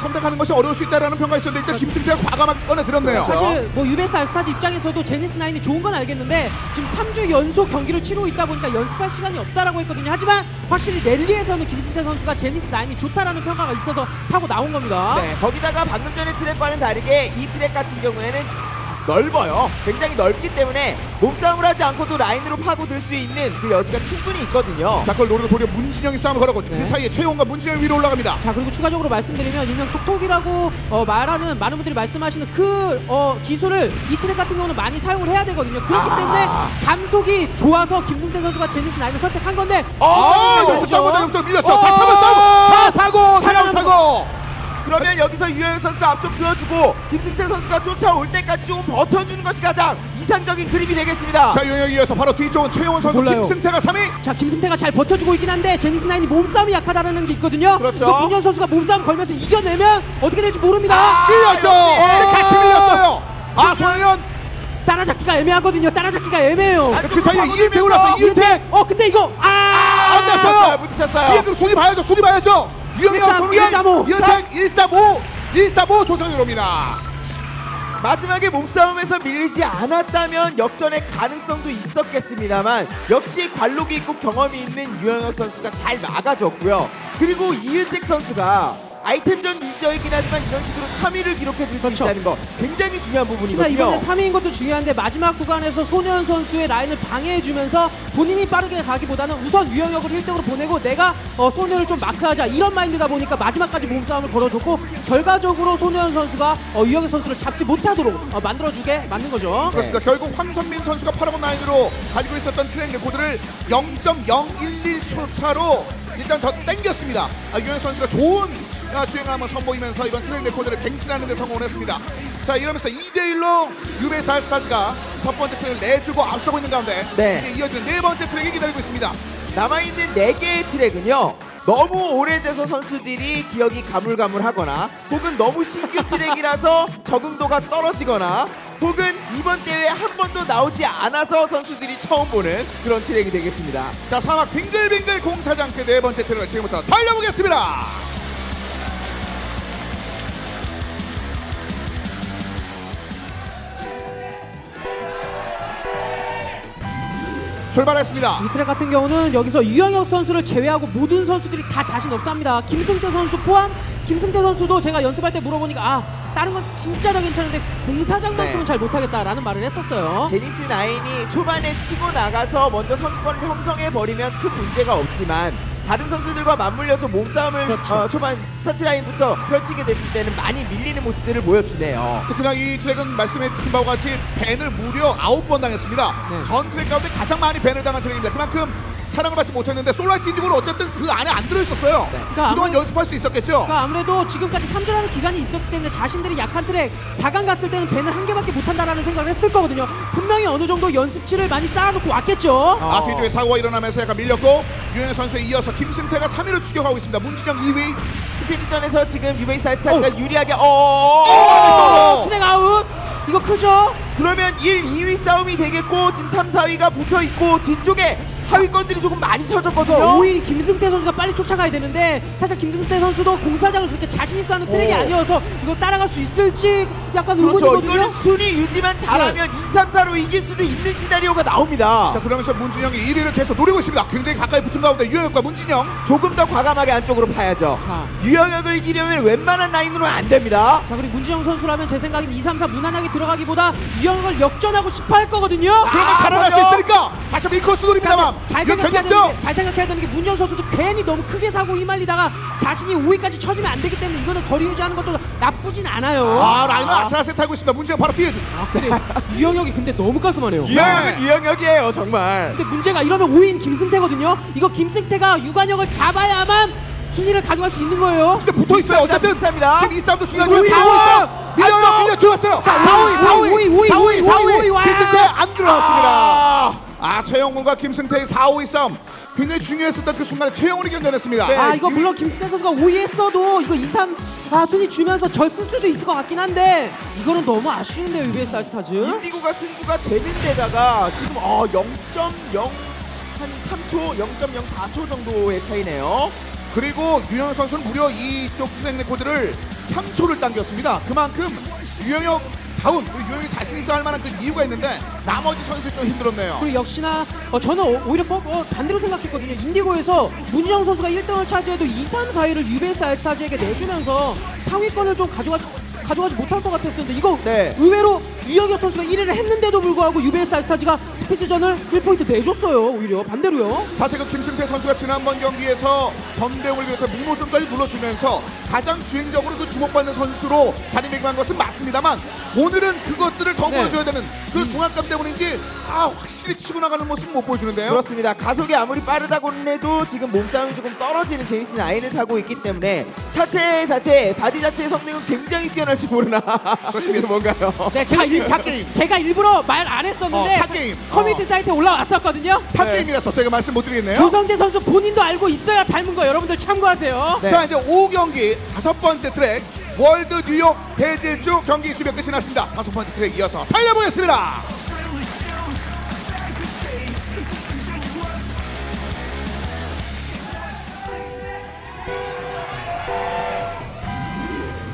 선택하는 것이 어려울 수 있다는 평가 있었는데 일단 김승태가 과감하게 꺼내들었네요. 사실 뭐 UBS 알스타즈 입장에서도 제니스 9이 좋은 건 알겠는데 지금 3주 연속 경기를 치르고 있다 보니까 연습할 시간이 없다라고 했거든요. 하지만 확실히 랠리에서는 김승태 선수가 제니스 9이 좋다라는 평가가 있어서 타고 나온 겁니다. 네, 거기다가 방금 전에 트랙과는 다르게 이 트랙 같은 경우에는 넓어요. 굉장히 넓기 때문에 몸싸움을 하지 않고도 라인으로 파고들 수 있는 그 여지가 충분히 있거든요. 자, 그걸 노리고 도리어 문진영이 싸움을 걸었고 그 사이에 최용과 문진영이 위로 올라갑니다. 자, 그리고 추가적으로 말씀드리면 일명 톡톡이라고 말하는 많은 분들이 말씀하시는 그 기술을 이 트랙 같은 경우는 많이 사용을 해야 되거든요. 그렇기 때문에 감속이 좋아서 김승태 선수가 제니스 나인을 선택한 건데 여기서 싸움보다 역전 밀렸죠. 다시 한번 싸움! 다 사고! 사냥 사고! 그러면 여기서 유영혁 선수가 앞쪽 그어주고 김승태 선수가 쫓아올 때까지 조금 버텨주는 것이 가장 이상적인 그림이 되겠습니다. 자, 유영혁 이어서 바로 뒤쪽은 최용원 선수, 몰라요. 김승태가 3위. 자, 김승태가 잘 버텨주고 있긴 한데 제니스 나인이 몸싸움이 약하다는 게 있거든요. 그렇죠. 문현 선수가 몸싸움 걸면서 이겨내면 어떻게 될지 모릅니다. 밀렸죠. 같이 밀렸어요. 소영현 따라잡기가 애매하거든요. 따라잡기가 애매해요. 그 사이에 이은택 올랐어요. 이은택. 근데 이거 안 됐어요. 부딪혔어요. 뒤에 그 순위 봐야죠. 순위 봐야죠. 유영혁, 손흥민, 이은택 135 조상현 옵니다. 마지막에 몸싸움에서 밀리지 않았다면 역전의 가능성도 있었겠습니다만 역시 관록이 있고 경험이 있는 유영혁 선수가 잘 막아줬고요. 그리고 이은택 선수가 아이템전 유저이긴 하지만 이런 식으로 3위를 기록해줄 수 있다는 거 굉장히 중요한 부분이거든요. 이번에 3위인 것도 중요한데 마지막 구간에서 손혜원 선수의 라인을 방해해주면서 본인이 빠르게 가기보다는 우선 유영혁을 1등으로 보내고 내가 손혜원을 좀 마크하자 이런 마인드다 보니까 마지막까지 몸싸움을 걸어줬고 결과적으로 손혜원 선수가 유영혁 선수를 잡지 못하도록 만들어주게 만든 거죠. 그렇습니다. 결국 황선민 선수가 파라곤 라인으로 가지고 있었던 트랙 레코드를 0.011초 차로 일단 더 땡겼습니다. 유영혁 선수가 좋은 주행을 한번 선보이면서 이번 트랙 레코드를 갱신하는 데 성공을 했습니다. 자, 이러면서 2대1로 유베이스 알스타즈가 첫 번째 트랙을 내주고 앞서고 있는 가운데 이제 이어지는 네 번째 트랙이 기다리고 있습니다. 남아있는 4개의 트랙은요 너무 오래돼서 선수들이 기억이 가물가물하거나 혹은 너무 신규 트랙이라서 적응도가 떨어지거나 혹은 이번 대회에 한 번도 나오지 않아서 선수들이 처음 보는 그런 트랙이 되겠습니다. 자, 사막 빙글빙글 공사장 그 네 번째 트랙을 지금부터 달려보겠습니다. 출발했습니다. 이 트랙 같은 경우는 여기서 유영혁 선수를 제외하고 모든 선수들이 다 자신 없습니다. 김승태 선수 포함. 김승태 선수도 제가 연습할 때 물어보니까 다른 건 진짜 다 괜찮은데 공사장만큼은 잘 못하겠다라는 말을 했었어요. 제니스 나인이 초반에 치고 나가서 먼저 선수권을 형성해버리면 큰 문제가 없지만 다른 선수들과 맞물려서 몸싸움을 초반 스타트 라인부터 펼치게 됐을 때는 많이 밀리는 모습들을 보여주네요. 특히나 이 트랙은 말씀해 주신 바와 같이 밴을 무려 9번 당했습니다. 전 트랙 가운데 가장 많이 밴을 당한 트랙입니다. 그만큼 사랑을 받지 못했는데 솔라이트 인디고는 어쨌든 그 안에 안 들어있었어요. 그러니까 그동안 연습할 수 있었겠죠. 그러니까 아무래도 지금까지 3주라는 기간이 있었기 때문에 자신들이 약한 트랙 4강 갔을 때는 밴을 한 개밖에 못한다라는 생각을 했을 거거든요. 분명히 어느 정도 연습치를 많이 쌓아놓고 왔겠죠. 뒤쪽에 사고가 일어나면서 약간 밀렸고 유영혁 선수에 이어서 김승태가 3위를 추격하고 있습니다. 문진영 2위. 스피드전에서 지금 유베이스 알스타즈가 유리하게 트랙 아웃. 이거 크죠? 그러면 1, 2위 싸움이 되겠고 지금 3, 4위가 붙어있고 뒤쪽에 하위권들이 조금 많이 쳐졌거든요. 5위 김승태 선수가 빨리 쫓아가야 되는데 사실 김승태 선수도 공사장을 그렇게 자신있어 하는 트랙이 아니어서 이거 따라갈 수 있을지 약간 의문이거든요. 이거는 순위 유지만 잘하면 2, 3, 4로 이길 수도 있는 시나리오가 나옵니다. 자, 그러면서 문진영이 1위를 계속 노리고 있습니다. 굉장히 가까이 붙은 가운데 유영혁과 문진영 조금 더 과감하게 안쪽으로 파야죠. 유영혁을 이기려면 웬만한 라인으로는 안 됩니다. 자, 그리고 문진영 선수라면 제 생각엔 2, 3, 4 무난하게 들어가기보다 유영혁을 역전하고 싶어 할 거거든요. 그러면 살아날 수 있으니까 다시 한번 이 코스 노립니다만 잘 생각해야 되는 게 문정 선수도 괜히 너무 크게 사고 휘말리다가 자신이 5위까지 쳐지면 안 되기 때문에 이거는 거리 유지하는 것도 나쁘진 않아요. 라인을 아슬아슬 타고 있습니다. 문정 바로 뒤에. 근데 유영혁이 근데 너무 깔끔하네요. 유영혁은 유영혁이에요 정말. 근데 문제가 이러면 5위인 김승태거든요. 이거 김승태가 유관혁을 잡아야만 순위를 가져갈 수 있는 거예요. 근데 붙어 있어요. 어쨌든 지금 이 싸움도 중요하지만 5위, 4위 있어요. 밀려 들어왔어요. 자, 4위. 김승태 안 들어왔습니다. 최영훈과 김승태의 4, 5위 싸움 굉장히 중요했었던 그 순간에 최영훈이 견뎌냈습니다. 이거 물론 김승태 선수가 5위 했어도 이거 2, 3 순위 주면서 졌을 수도 있을 것 같긴 한데 이거는 너무 아쉬운데요. 유베이스 알스타즈 인디고가 승부가 되는 데다가 지금 0.0 한 3초, 0.04초 정도의 차이네요. 그리고 유영혁 선수는 무려 이쪽 트랙 레코드를 3초를 당겼습니다. 그만큼 유영혁 다운, 유영혁이 자신 있어 할 만한 그 이유가 있는데 나머지 선수 좀 힘들었네요. 그리고 역시나 저는 오히려 반대로 생각했거든요. 인디고에서 문진영 선수가 1등을 차지해도 2, 3, 4위를 유베이스 알스타즈에게 내주면서 상위권을 좀 가져가지 못할 것 같았었는데 이거 의외로 유영혁 선수가 1위를 했는데도 불구하고 UBS 알스타즈가 스피드전을 1포인트 내줬어요. 오히려 반대로요. 사실 그 김승태 선수가 지난번 경기에서 전대웅을 비롯해 무노점까지 눌러주면서 가장 주행적으로 그 주목받는 선수로 자리매김한 것은 맞습니다만 오늘은 그것들을 더 보여줘야 되는 그 중압감 때문인지 확실히 치고 나가는 모습 못 보여주는데요. 그렇습니다. 가속이 아무리 빠르다고는 해도 지금 몸싸움이 조금 떨어지는 제니스 나인을 타고 있기 때문에 차체 자체 바디 자체의 성능은 굉장히 뛰어날지 모르나. 그렇습니다. 뭔가요? 네, 제가 일부러 말 안 했었는데 탑게임. 커뮤니티 사이트에 올라왔었거든요. 탑게임이라서 제가 말씀 못 드리겠네요. 조성재 선수 본인도 알고 있어야 닮은 거 여러분들 참고하세요. 자, 이제 5경기 5번째 트랙 월드 뉴욕 대질주 경기 수비가 끝이 났습니다. 5번째 트랙 이어서 달려보겠습니다.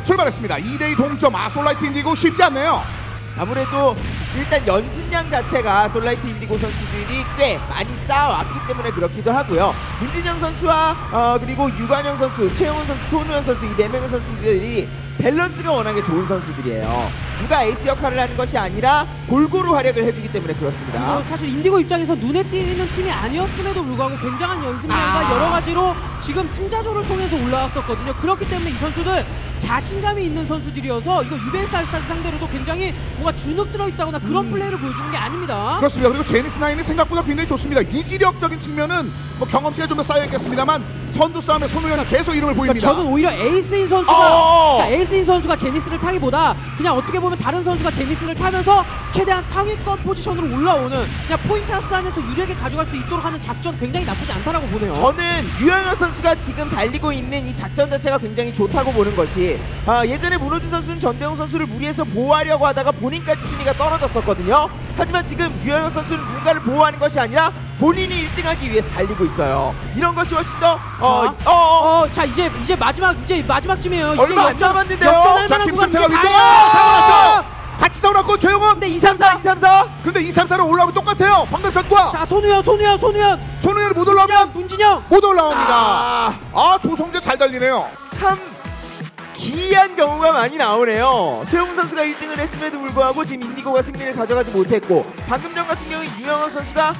출발했습니다. 2대2 동점. 솔라이트 인디고 쉽지 않네요. 아무래도 일단 연습량 자체가 솔라이트 인디고 선수들이 꽤 많이 쌓아왔기 때문에 그렇기도 하고요. 문진영 선수와 그리고 유관영 선수, 최영훈 선수, 손우현 선수 이 4명의 선수들이 밸런스가 워낙에 좋은 선수들이에요. 누가 에이스 역할을 하는 것이 아니라 골고루 활약을 해주기 때문에 그렇습니다. 사실 인디고 입장에서 눈에 띄는 팀이 아니었음에도 불구하고 굉장한 연습량과 여러 가지로 지금 승자조를 통해서 올라왔었거든요. 그렇기 때문에 이 선수들 자신감이 있는 선수들이어서 이거 UBS 알스타즈 상대로도 굉장히 뭔가 주눅 들어있다거나 그런 플레이를 보여주는 게 아닙니다. 그렇습니다. 그리고 제니스 나인이 생각보다 굉장히 좋습니다. 유지력적인 측면은 뭐 경험치가 좀 더 쌓여있겠습니다만 선두 싸움에 손우현은 계속 이름을 보입니다. 그러니까 저는 오히려 에이스인 선수가 에이스인 선수가 제니스를 타기보다 그냥 어떻게 보면 다른 선수가 제니스를 타면서 최대한 상위권 포지션으로 올라오는 그냥 포인트 하우스 안에서 유리하게 가져갈 수 있도록 하는 작전 굉장히 나쁘지 않다라고 보네요. 저는 유영혁 선수가 지금 달리고 있는 이 작전 자체가 굉장히 좋다고 보는 것이 예전에 문호준 선수는 전대웅 선수를 무리해서 보호하려고 하다가 본인까지 순위가 떨어졌었거든요. 하지만 지금 유영혁 선수는 누군가를 보호하는 것이 아니라 본인이 1등하기 위해서 달리고 있어요. 이런 것이 훨씬 더 자 이제 마지막쯤이에요. 얼마 안 남았는데요. 역전할 자, 만한 김승태가 구간이 위쪽으로 사고 같이 싸우고 조용훈. 근데 234. 근데 234로 올라오면 똑같아요. 방금 전과. 자, 손우현이 못 올라오면 문진영 못 올라옵니다. 조성재 잘 달리네요. 참 기이한 경우가 많이 나오네요. 최용훈 선수가 1등을 했음에도 불구하고 지금 인디고가 승리를 가져가지 못했고 방금 전 같은 경우에 유영혁 선수가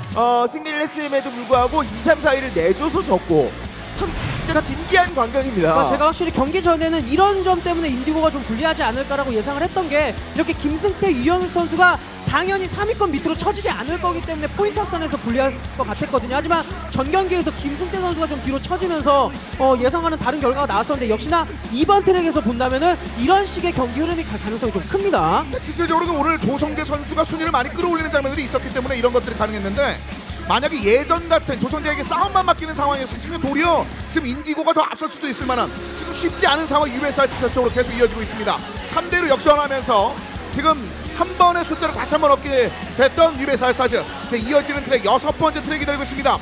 승리를 했음에도 불구하고 2, 3, 4위를 내줘서 졌고 참 진짜 진기한 광경입니다. 제가 확실히 경기 전에는 이런 점 때문에 인디고가 좀 불리하지 않을까라고 예상을 했던 게 이렇게 김승태, 유영혁 선수가 당연히 3위권 밑으로 쳐지지 않을 거기 때문에 포인트 합산에서 불리할 것 같았거든요. 하지만 전 경기에서 김승태 선수가 좀 뒤로 쳐지면서 예상하는 다른 결과가 나왔었는데 역시나 이번 트랙에서 본다면은 이런 식의 경기 흐름이 갈 가능성이 좀 큽니다. 실질적으로 오늘 조성재 선수가 순위를 많이 끌어올리는 장면들이 있었기 때문에 이런 것들이 가능했는데 만약에 예전 같은 조성재에게 싸움만 맡기는 상황이었으면 도리어 지금 인디고가 더 앞설 수도 있을 만한 지금 쉽지 않은 상황이 UBS 알스타즈 쪽으로 계속 이어지고 있습니다. 3대1로 역전하면서 지금 한 번의 숫자를 다시 한번 얻게 됐던 UBS 알스타즈. 이어지는 트랙 6번째 트랙이 되고 있습니다.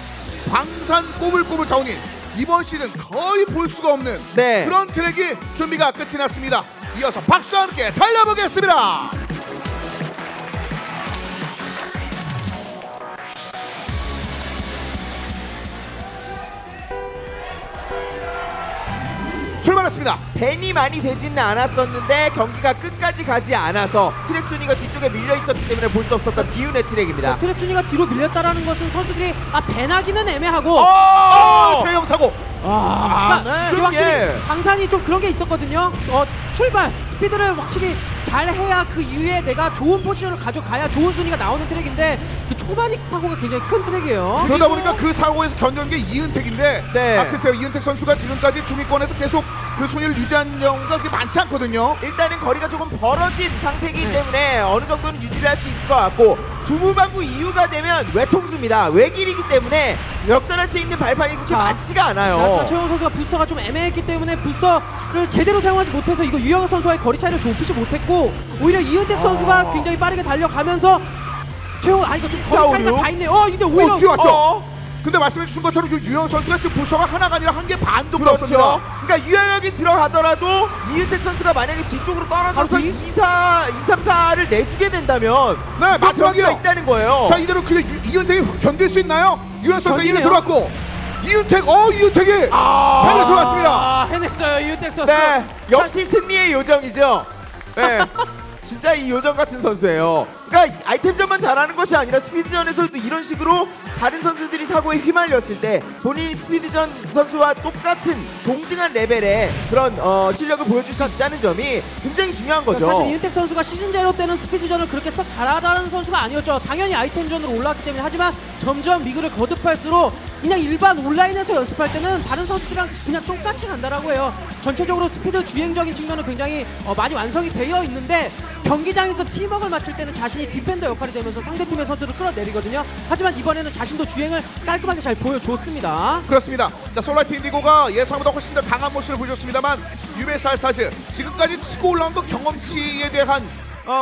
광산 꼬불꼬불 타운인 이번 시즌 거의 볼 수가 없는 그런 트랙이 준비가 끝이 났습니다. 이어서 박수와 함께 달려보겠습니다. 출발했습니다. 벤이 많이 되지는 않았었는데 경기가 끝까지 가지 않아서 트랙 순위가 뒤쪽에 밀려 있었기 때문에 볼 수 없었던 비운의 트랙입니다. 트랙 순위가 뒤로 밀렸다라는 것은 선수들이 배나기는 애매하고 대형 사고. 확실히 방산이 좀 그런 게 있었거든요. 출발 스피드를 확실히 잘 해야 그 이후에 내가 좋은 포지션을 가져가야 좋은 순위가 나오는 트랙인데 그 초반이 사고가 굉장히 큰 트랙이에요. 그러다 보니까 그 사고에서 견뎌낸 게 이은택인데 글쎄요, 이은택 선수가 지금까지 중위권에서 계속 그 순위를 유지한 경우가 그렇게 많지 않거든요. 일단은 거리가 조금 벌어진 상태이기 때문에 어느 정도는 유지를 할 수 있을 것 같고 주무반부 이후가 되면 외통수입니다. 외길이기 때문에 역전할 수 있는 발판이 그렇게 많지가 않아요. 최영훈 선수가 부스터가 좀 애매했기 때문에 부스터를 제대로 사용하지 못해서 이거 유영혁 선수와의 거리 차이를 좁히지 못했고 오히려 이은택 선수가 굉장히 빠르게 달려가면서 최영훈 이거 좀 거리 차이가 다 있네요. 근데 오히려 뛰어왔죠. 근데 말씀해 주신 것처럼 유영혁 선수가 지금 부스터가 하나가 아니라 한 개 반 정도 나왔습니다. 그러니까 유영혁이 들어가더라도 이은택 선수가 만약에 뒤쪽으로 떨어져서 2, 3, 4를 내주게 된다면 마지막이요. 있다는 거예요. 자, 이대로 그게 이은택이 견딜 수 있나요? 유영혁 선수가 1위 들어왔고 이은택이 잘해 들어왔습니다. 해냈어요 이은택 선수. 네, 역시 승리의 요정이죠. 네. 진짜 이 요정 같은 선수예요. 그러니까 아이템전만 잘하는 것이 아니라 스피드전에서도 이런 식으로 다른 선수들이 사고에 휘말렸을 때 본인이 스피드전 선수와 똑같은 동등한 레벨의 그런 실력을 보여줄 수 있다는 점이 굉장히 중요한 거죠. 사실 이은택 선수가 시즌 제로 때는 스피드전을 그렇게 썩 잘하다는 선수가 아니었죠. 당연히 아이템전으로 올라왔기 때문에. 하지만 점점 리그를 거듭할수록 그냥 일반 온라인에서 연습할 때는 다른 선수들이랑 그냥 똑같이 간다라고 해요. 전체적으로 스피드 주행적인 측면은 굉장히 많이 완성이 되어 있는데 경기장에서 팀워크를 맞출 때는 자신이 디펜더 역할이 되면서 상대팀의 선수를 끌어내리거든요. 하지만 이번에는 자신도 주행을 깔끔하게 잘 보여줬습니다. 그렇습니다. 자, 솔라이트 인디고가 예상보다 훨씬 더 강한 모습을 보여줬습니다만 UBS 알스타즈 지금까지 치고 올라온 그 경험치에 대한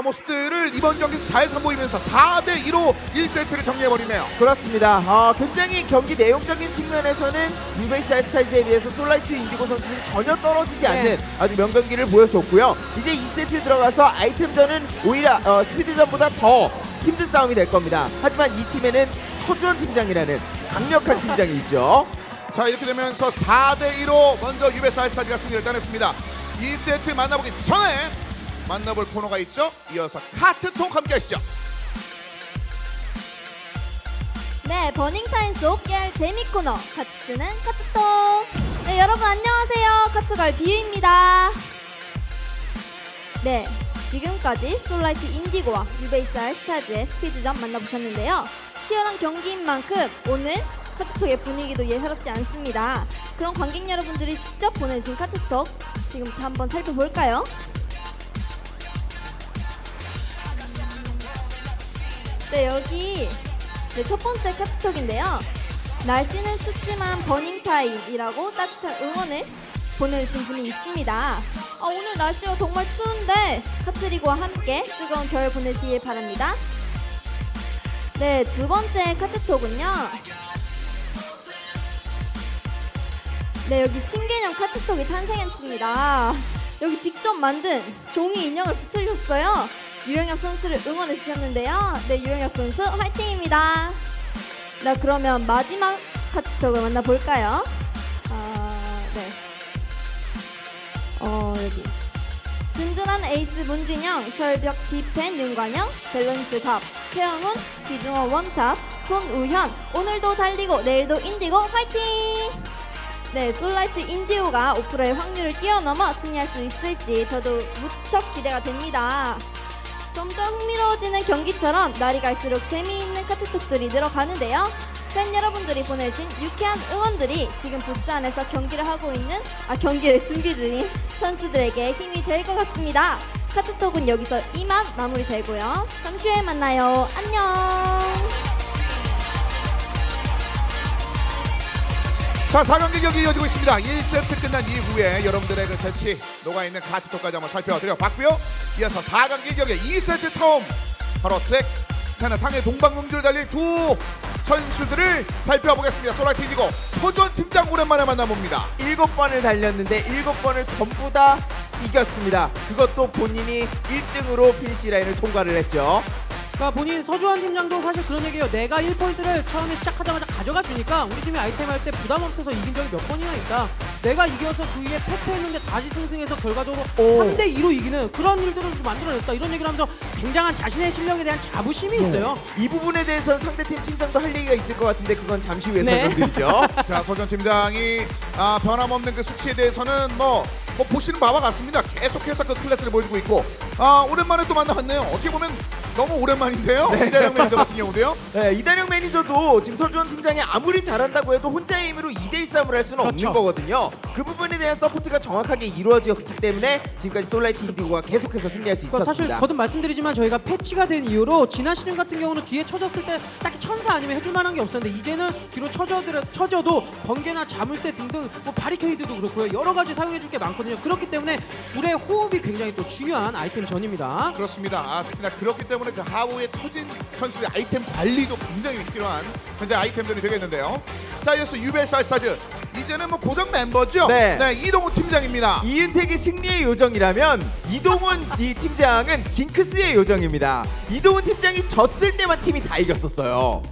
모습들을 이번 경기에서 잘 선보이면서 4대2로 1세트를 정리해버리네요. 그렇습니다. 굉장히 경기 내용적인 측면에서는 UBS 알스타즈에 비해서 솔라이트 인디고 선수들이 전혀 떨어지지 않는 아주 명경기를 보여줬고요. 이제 2세트 들어가서 아이템전은 오히려 스피드전보다 더 힘든 싸움이 될 겁니다. 하지만 이 팀에는 서주원 팀장이라는 강력한 팀장이 있죠. 자, 이렇게 되면서 4대2로 먼저 UBS 알스타즈가 승리를 따냈습니다. 2세트 만나보기 전에 만나볼 코너가 있죠. 이어서 카트톡 함께 하시죠. 네, 버닝타임 속 깨알 재미 코너 같이 쓰는 카트톡. 네, 여러분 안녕하세요. 카트걸 비유입니다. 네, 지금까지 솔라이트 인디고와 유베이스 알스타즈의 스피드전 만나보셨는데요. 치열한 경기인 만큼 오늘 카트톡의 분위기도 예사롭지 않습니다. 그럼 관객 여러분들이 직접 보내주신 카트톡 지금부터 한번 살펴볼까요? 네, 여기 첫 번째 카트톡인데요. 날씨는 춥지만 버닝타임이라고 따뜻한 응원을 보내주신 분이 있습니다. 오늘 날씨가 정말 추운데 카트리고와 함께 뜨거운 겨울 보내시길 바랍니다. 네, 두 번째 카트톡은요. 네, 여기 신개념 카트톡이 탄생했습니다. 여기 직접 만든 종이 인형을 붙여주셨어요. 유영혁 선수를 응원해 주셨는데요. 네, 유영혁 선수 화이팅입니다. 네, 그러면 마지막 카트톡을 만나볼까요? 네. 여기 든든한 에이스 문진영, 철벽 디펜 윤관영, 밸런스 탑 최영훈, 비중어 원탑 손우현. 오늘도 달리고 내일도 인디고 화이팅! 네, 솔라이트 인디고가 5%의 확률을 뛰어넘어 승리할 수 있을지 저도 무척 기대가 됩니다. 점점 흥미로워지는 경기처럼 날이 갈수록 재미있는 카트톡들이 늘어가는데요. 팬 여러분들이 보내주신 유쾌한 응원들이 지금 부스 안에서 경기를 준비 중인 선수들에게 힘이 될 것 같습니다. 카트톡은 여기서 이만 마무리되고요. 잠시 후에 만나요. 안녕. 자, 4경기 경기 이어지고 있습니다. 1세트 끝난 이후에 여러분들의 그 재치 녹아있는 카트톡까지 한번 살펴드려 봤고요. 이어서 4경기 경기 2세트 처음 바로 트랙 하나 상해 동방명주를 달린 두 선수들을 살펴보겠습니다. 솔라이트 인디고 서주원 팀장 오랜만에 만나봅니다. 7번을 달렸는데 7번을 전부 다 이겼습니다. 그것도 본인이 1등으로 피니시 라인을 통과를 했죠. 그러니까 본인 서주환 팀장도 사실 그런 얘기예요. 내가 1포인트를 처음에 시작하자마자 가져가 주니까 우리 팀이 아이템 할 때 부담 없어서 이긴 적이 몇 번이나 있다. 내가 이겨서 그 위에 패퇴했는데 다시 승승해서 결과적으로 3대2로 이기는 그런 일들을 좀 만들어냈다. 이런 얘기를 하면서 굉장한 자신의 실력에 대한 자부심이 있어요. 이 부분에 대해서는 상대팀 팀장도 할 얘기가 있을 것 같은데 그건 잠시 후에 설명드리죠. 자, 서주원 팀장이 변함없는 그 수치에 대해서는 뭐 보시는 바와 같습니다. 계속해서 그 클래스를 보여주고 있고 오랜만에 또 만나봤네요. 어떻게 보면 너무 오랜만인데요. 네. 이대령 매니저 같은 경우도요. 네, 이대령 매니저도 지금 서주원 팀장이 아무리 잘한다고 해도 혼자의 힘으로 2대1 싸움을 할 수는 없는 거거든요. 그 부분에 대한 서포트가 정확하게 이루어졌기 때문에 지금까지 솔라이트 인디고가 계속해서 승리할 수 있었습니다. 사실 거듭 말씀드리지만 저희가 패치가 된 이후로 지난 시즌 같은 경우는 뒤에 쳐졌을 때 딱히 천사 아니면 해줄 만한 게 없었는데 이제는 뒤로 쳐져도 번개나 자물쇠 등등 뭐 바리케이드도 그렇고요. 여러 가지 사용해줄 게 많거든요. 그렇기 때문에 둘의 호흡이 굉장히 또 중요한 아이템 전입니다. 그렇습니다. 특히나 그렇기 때문에 그 하부에 터진 선수들의 아이템 관리도 굉장히 필요한 현재 아이템전이 되겠는데요. 자, 이어서 UBS 알스타즈 이제는 뭐 고정 멤버죠. 네, 이동훈 팀장입니다. 이은택이 승리의 요정이라면 이동훈 이 팀장은 징크스의 요정입니다. 이동훈 팀장이 졌을 때만 팀이 다 이겼었어요.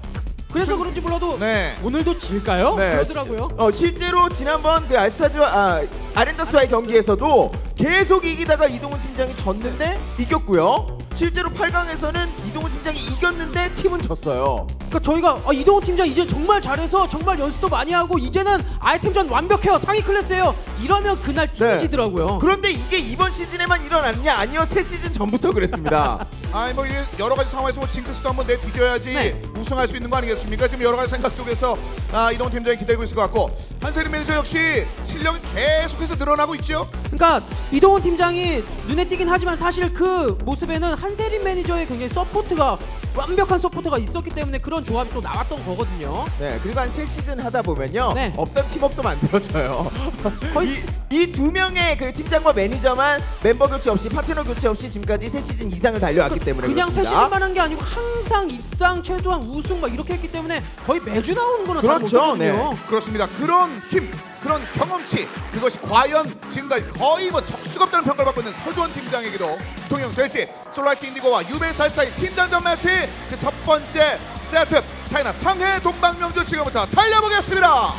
그래서 그런지 몰라도 네. 오늘도 질까요? 네. 그러더라고요. 실제로 지난번 그 알스타즈와 아렌더스와의 경기에서도 계속 이기다가 이동훈 팀장이 졌는데 이겼고요. 실제로 8강에서는 이동훈 팀장이 이겼는데 팀은 졌어요. 그러니까 저희가 이동훈 팀장 이제 정말 잘해서 정말 연습도 많이 하고 이제는 아이템전 완벽해요. 상위 클래스예요. 이러면 그날 팀이 지더라고요. 그런데 이게 이번 시즌에만 일어났냐? 아니요, 새 시즌 전부터 그랬습니다. 뭐 여러 가지 상황에서 뭐 징크스도 한번 내비겨야지 우승할 수 있는 거 아니겠습니까? 지금 여러 가지 생각 속에서 이동훈 팀장이 기다리고 있을 것 같고 한세림 매니저 역시 실력이 계속해서 늘어나고 있죠. 그러니까 이동훈 팀장이 눈에 띄긴 하지만 사실 그 모습에는 한세림 매니저의 굉장히 완벽한 서포터가 있었기 때문에 그런 조합이 또 나왔던 거거든요. 네, 그리고 한 3시즌 하다 보면요, 네. 없던 팀업도 만들어져요. 이 두 명의 그 팀장과 매니저만 멤버 교체 없이, 파트너 교체 없이 지금까지 3시즌 이상을 달려왔기 때문에 그냥 그렇습니다. 3시즌만 한 게 아니고 항상 입상, 최소한 우승 막 이렇게 했기 때문에 거의 매주 나오는 거는 그렇죠. 네. 그렇습니다. 그런 힘, 그런 경험치, 그것이 과연 지금까지 거의 뭐 적수가 없다는 평가를 받고 있는 서주원 팀장에게도 통용될지. 솔라이트 인디고와 유베이스 사이 팀장전 매치 그 첫 번째 세트, 차이나 상해 동방명주 지금부터 달려보겠습니다.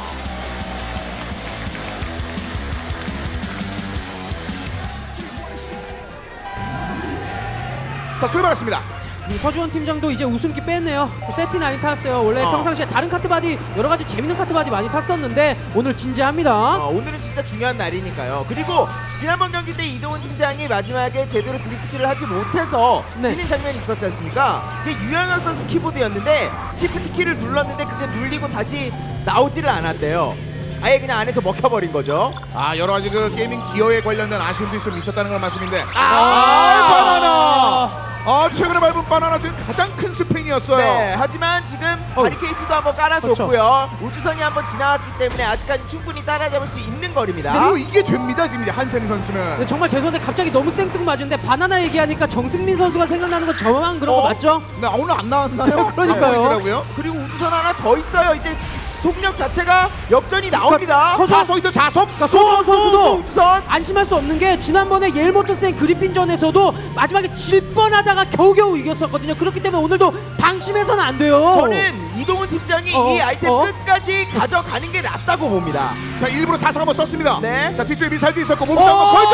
자, 출발했습니다. 서주원 팀장도 이제 웃음기 뺐네요. 세티9 탔어요. 원래 평상시에 다른 카트바디 여러 가지 재밌는 카트바디 많이 탔었는데 오늘 진지합니다. 오늘은 진짜 중요한 날이니까요. 그리고 지난번 경기 때 이동훈 팀장이 마지막에 제대로 드리프트를 하지 못해서 지는 장면이 있었지 않습니까? 그게 유영혁 선수 키보드였는데 시프트 키를 눌렀는데 그게 눌리고 다시 나오지를 않았대요. 아예 그냥 안에서 먹혀버린 거죠. 여러 가지 그 게이밍 기어에 관련된 아쉬움도 좀 있었다는 그런 말씀인데. 바나나. 최근에 밟은 바나나 지금 가장 큰 스핀이었어요. 네, 하지만 지금 바리케이트도 한번 깔아줬고요. 우주선이 한번 지나왔기 때문에 아직까지 충분히 따라잡을 수 있는 거리입니다. 그리고 이게 됩니다 지금 이제 한세린 선수는. 근데 정말 죄송한데 갑자기 너무 생뚱맞은데 바나나 얘기하니까 정승민 선수가 생각나는 건 저만 그런 거 맞죠? 네, 오늘 안 나왔나요? 그러니까요. 그리고 우주선 하나 더 있어요. 이제 속력 자체가 역전이 나옵니다. 자석 있죠, 자석. 서주원 선수도 우주선 안심할 수 없는 게 지난번에 예일모터스행 그리핀전에서도 마지막에 질 뻔하다가 겨우겨우 이겼었거든요. 그렇기 때문에 오늘도 방심해서는 안 돼요. 저는 이동훈 팀장이 이 아이템 끝까지 가져가는 게 낫다고 봅니다. 자, 일부러 자석 한번 썼습니다. 네. 자, 뒤쪽에 미사일도 있었고 몸싸움 한번 걸죠.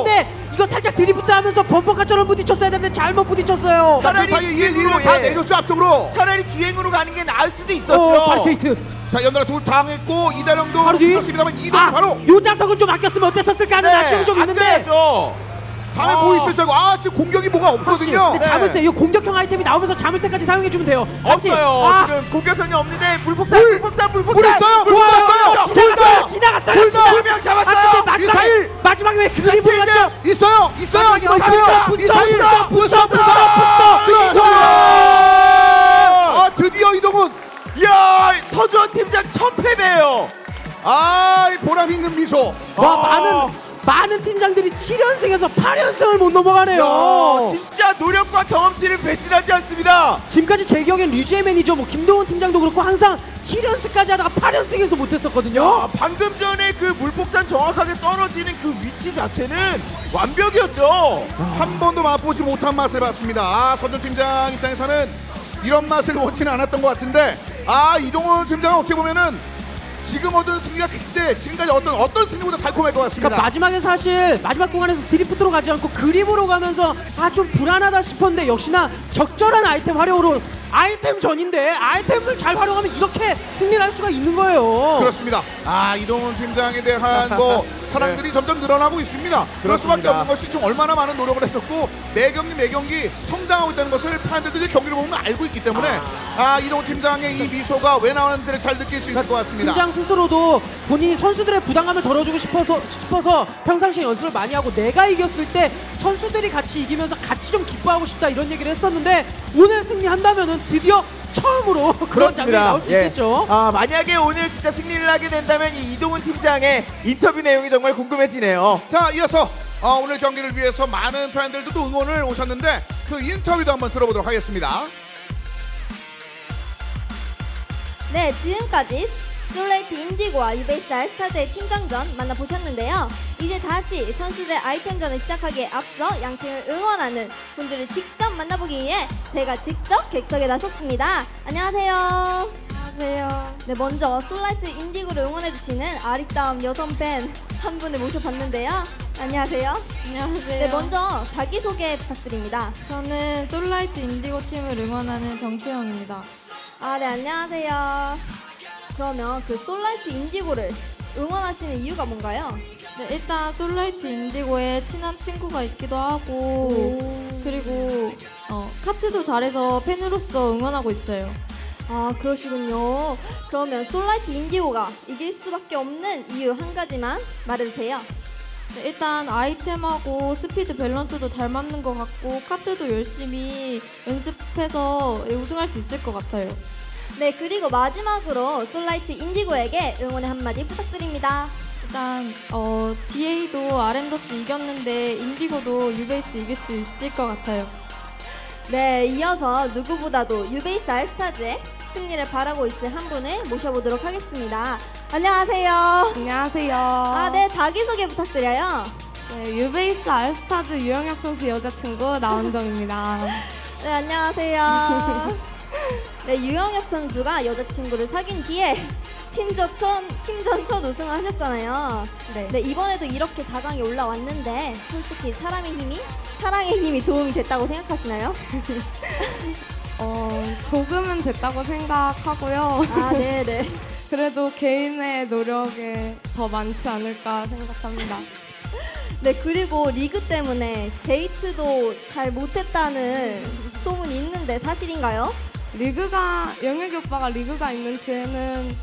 근데 이거 살짝 드리프트 하면서 범퍼카처럼 부딪혔어야 되는데 잘못 부딪혔어요. 차라리 사이에 1, 2를 다 내줬죠 앞쪽으로. 차라리 주행으로 가는 게 나을 수도 있었죠. 바리케이트. 자, 연달아 둘 당했고 이다령도 바로 뒤. 있었습니다만 이동 바로. 요 자석은 좀 아꼈으면 어땠었을까 하는 아쉬움이 좀 있는데. 다음에 뭐 있을 줄 알고 지금 공격이 뭐가 없거든요. 근데 자물쇠 이거 공격형 아이템이 나오면서 자물쇠까지 사용해주면 돼요. 없어요. 지금 공격형이 없는데 물폭탄. 물 있어요. 지나갔어요. 지나갔어요. 두명 잡았어요. 마지막에 왜 그림으로 갔죠? 있어요. 미사일 부서. 드디어 이동훈. 이야, 서주원 팀장 1000패배예요. 이 보람 있는 미소. 많은 팀장들이 7연승에서 8연승을 못 넘어가네요. 진짜 노력과 경험치는 배신하지 않습니다. 지금까지 제 기억엔 류지의 매니저 김동훈 팀장도 그렇고 항상 7연승까지 하다가 8연승에서 못했었거든요. 방금 전에 그 물폭탄 정확하게 떨어지는 그 위치 자체는 완벽이었죠. 한 번도 맛보지 못한 맛을 봤습니다. 서준 팀장 입장에서는 이런 맛을 원치는 않았던 것 같은데 이동훈 팀장은 어떻게 보면은 지금 얻은 승리가 그때 지금까지 어떤 승리보다 달콤할 것 같습니다. 그러니까 마지막에 사실 마지막 구간에서 드리프트로 가지 않고 그립으로 가면서 좀 불안하다 싶었는데 역시나 적절한 아이템 활용으로 아이템 전인데 아이템을 잘 활용하면 이렇게 승리를 할 수가 있는 거예요. 그렇습니다. 이동훈 팀장에 대한 사람들이 점점 늘어나고 있습니다. 그럴 수밖에 없는 것이 좀 얼마나 많은 노력을 했었고 매 경기 성장하고 있다는 것을 팬들들이 경기를 보면 알고 있기 때문에 이동훈 팀장의 이 미소가 왜 나오는지를 잘 느낄 수 있을 것 같습니다. 팀장 스스로도 본인이 선수들의 부담감을 덜어주고 싶어서 평상시에 연습을 많이 하고 내가 이겼을 때 선수들이 같이 이기면서 같이 좀 기뻐하고 싶다 이런 얘기를 했었는데 오늘 승리한다면은 드디어 처음으로 그런 장면이 나올 수 있겠죠. 만약에 오늘 진짜 승리를 하게 된다면 이 이동훈 팀장의 인터뷰 내용이 정말 궁금해지네요. 자, 이어서 오늘 경기를 위해서 많은 팬들도 또 응원을 오셨는데 그 인터뷰도 한번 들어보도록 하겠습니다. 네, 지금까지 솔라이트 인디고와 유베이스 알스타즈의 팀장전 만나보셨는데요. 이제 다시 선수들의 아이템전을 시작하기에 앞서 양팀을 응원하는 분들을 직접 만나보기 위해 제가 직접 객석에 나섰습니다. 안녕하세요. 안녕하세요. 네, 먼저 솔라이트 인디고를 응원해주시는 아리따운 여성 팬 한 분을 모셔봤는데요. 안녕하세요. 안녕하세요. 네, 먼저 자기소개 부탁드립니다. 저는 솔라이트 인디고 팀을 응원하는 정채영입니다. 아, 네, 안녕하세요. 그러면 그 솔라이트 인디고를 응원하시는 이유가 뭔가요? 네, 일단 솔라이트 인디고에 친한 친구가 있기도 하고 그리고 카트도 잘해서 팬으로서 응원하고 있어요. 아, 그러시군요. 그러면 솔라이트 인디고가 이길 수밖에 없는 이유 한 가지만 말해주세요. 네, 일단 아이템하고 스피드 밸런스도 잘 맞는 것 같고 카트도 열심히 연습해서 우승할 수 있을 것 같아요. 네, 그리고 마지막으로 솔라이트 인디고에게 응원의 한마디 부탁드립니다. 일단 DA도 아렌더스 이겼는데 인디고도 유베이스 이길 수 있을 것 같아요. 네, 이어서 누구보다도 유베이스 알스타즈의 승리를 바라고 있을 한 분을 모셔보도록 하겠습니다. 안녕하세요. 안녕하세요. 아, 네, 자기소개 부탁드려요. 네, 유베이스 알스타즈 유영혁 선수 여자친구 나은정입니다. 네, 안녕하세요. 네, 유영혁 선수가 여자친구를 사귄 뒤에 팀전 첫 우승을 하셨잖아요. 네, 이번에도 이렇게 4강에 올라왔는데 솔직히 사랑의 힘이 도움이 됐다고 생각하시나요? 조금은 됐다고 생각하고요. 아, 네네. 그래도 개인의 노력에 더 많지 않을까 생각합니다. 네, 그리고 리그 때문에 데이트도 잘 못했다는 소문이 있는데 사실인가요? 영혁이 오빠가 리그가 있는 주에는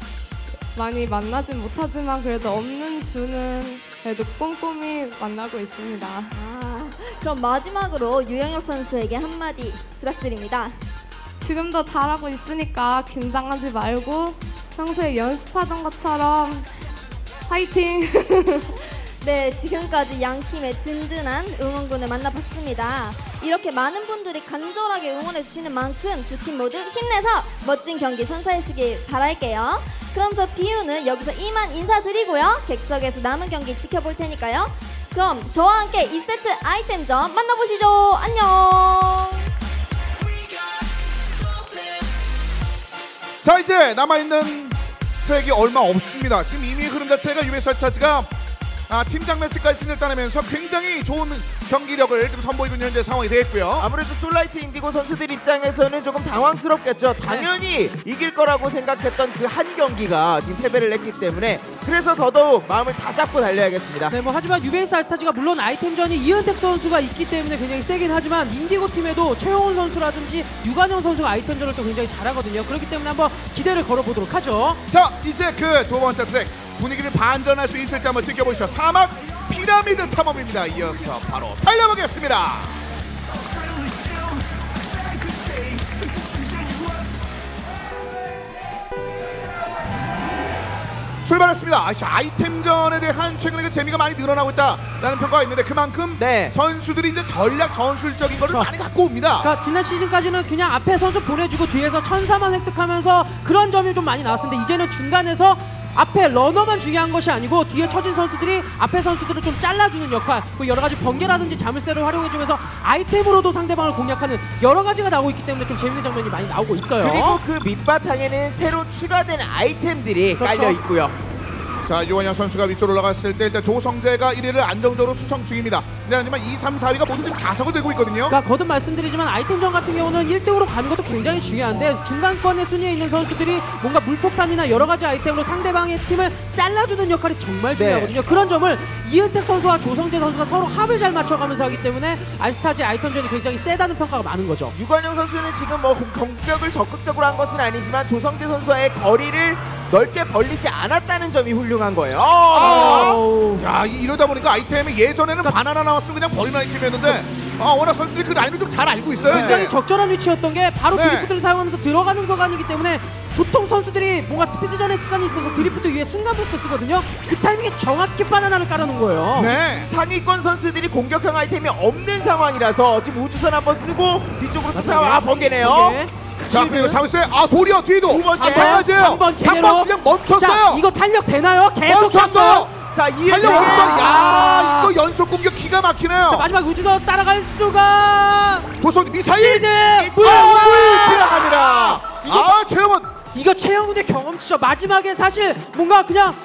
많이 만나진 못하지만 그래도 없는 주는 그래도 꼼꼼히 만나고 있습니다. 아, 그럼 마지막으로 유영혁 선수에게 한마디 부탁드립니다. 지금도 잘하고 있으니까 긴장하지 말고 평소에 연습하던 것처럼 화이팅! 네, 지금까지 양 팀의 든든한 응원군을 만나봤습니다. 이렇게 많은 분들이 간절하게 응원해주시는 만큼 두 팀 모두 힘내서 멋진 경기 선사해주길 바랄게요. 그럼 저 비유는 여기서 이만 인사드리고요. 객석에서 남은 경기 지켜볼 테니까요. 그럼 저와 함께 2세트 아이템전 만나보시죠. 안녕! 자, 이제 남아있는 트랙이 얼마 없습니다. 지금 이미 흐름 자체가 유베이스 알스타즈가 팀장 매치까지 승리를 따내면서 굉장히 좋은 경기력을 좀 선보이고 있는 현재 상황이 되었고요. 아무래도 솔라이트 인디고 선수들 입장에서는 조금 당황스럽겠죠. 당연히 이길 거라고 생각했던 그 한 경기가 지금 패배를 했기 때문에 그래서 더더욱 마음을 다 잡고 달려야겠습니다. 네, 하지만 유베이스 알스타즈가 물론 아이템전이 이은택 선수가 있기 때문에 굉장히 세긴 하지만 인디고 팀에도 최용훈 선수라든지 유관영 선수가 아이템전을 또 굉장히 잘하거든요. 그렇기 때문에 한번 기대를 걸어보도록 하죠. 자, 이제 그 두 번째 트랙 분위기를 반전할 수 있을지 한번 지켜보시죠. 사막 피라미드 탐험입니다. 이어서 바로 달려보겠습니다. 출발했습니다. 아이템전에 대한 최근에 그 재미가 많이 늘어나고 있다라는 평가가 있는데 그만큼 선수들이 이제 전략 전술적인 거를 많이 갖고 옵니다. 그러니까 지난 시즌까지는 그냥 앞에 선수 보내주고 뒤에서 천사만 획득하면서 그런 점이 좀 많이 나왔는데 이제는 중간에서 앞에 러너만 중요한 것이 아니고 뒤에 처진 선수들이 앞에 선수들을 좀 잘라주는 역할, 그 여러 가지 번개라든지 자물쇠를 활용해주면서 아이템으로도 상대방을 공략하는 여러 가지가 나오고 있기 때문에 좀 재밌는 장면이 많이 나오고 있어요. 그리고 그 밑바탕에는 새로 추가된 아이템들이 깔려 있고요. 자, 유관영 선수가 위쪽으로 올라갔을 때 일단 조성재가 1위를 안정적으로 수성 중입니다. 근데 하지만 2, 3, 4위가 모두 지금 자석을 들고 있거든요. 그러니까 거듭 말씀드리지만 아이템전 같은 경우는 1등으로 가는 것도 굉장히 중요한데 중간권의 순위에 있는 선수들이 뭔가 물폭탄이나 여러 가지 아이템으로 상대방의 팀을 잘라주는 역할이 정말 중요하거든요. 그런 점을 이은택 선수와 조성재 선수가 서로 합을 잘 맞춰가면서 하기 때문에 알스타즈의 아이템전이 굉장히 세다는 평가가 많은 거죠. 유관영 선수는 지금 공격을 적극적으로 한 것은 아니지만 조성재 선수와의 거리를 넓게 벌리지 않았다는 점이 훌륭한 거예요. 야, 이러다 보니까 아이템이 예전에는 바나나 나왔으면 그냥 버리는 아이템이었는데 워낙 선수들이 그 라인을 좀 잘 알고 있어요. 굉장히 적절한 위치였던 게 바로 드리프트를 사용하면서 들어가는 구간이기 때문에 보통 선수들이 뭔가 스피드전의 습관이 있어서 드리프트 위에 순간 부스트 쓰거든요. 그 타이밍에 정확히 바나나를 깔아놓은 거예요. 상위권 선수들이 공격형 아이템이 없는 상황이라서 지금 우주선 한번 쓰고 뒤쪽으로 쫓아와 번개네요. 자 그리고 잠시만요. 아 도리어 뒤에도 두 번째. 마찬가지예요. 장번 제대로. 장번 그냥 멈췄어요. 자, 이거 탄력 되나요? 계속 멈췄어요. 자 달려 없어. 야 이거 연속 공격 기가 막히네요. 자, 마지막 우주선 따라갈 수가. 조선 미사일. 실드. 물 지나갑니다. 아 최영훈. 이거 최영훈의 경험치죠. 마지막에 사실 뭔가 그냥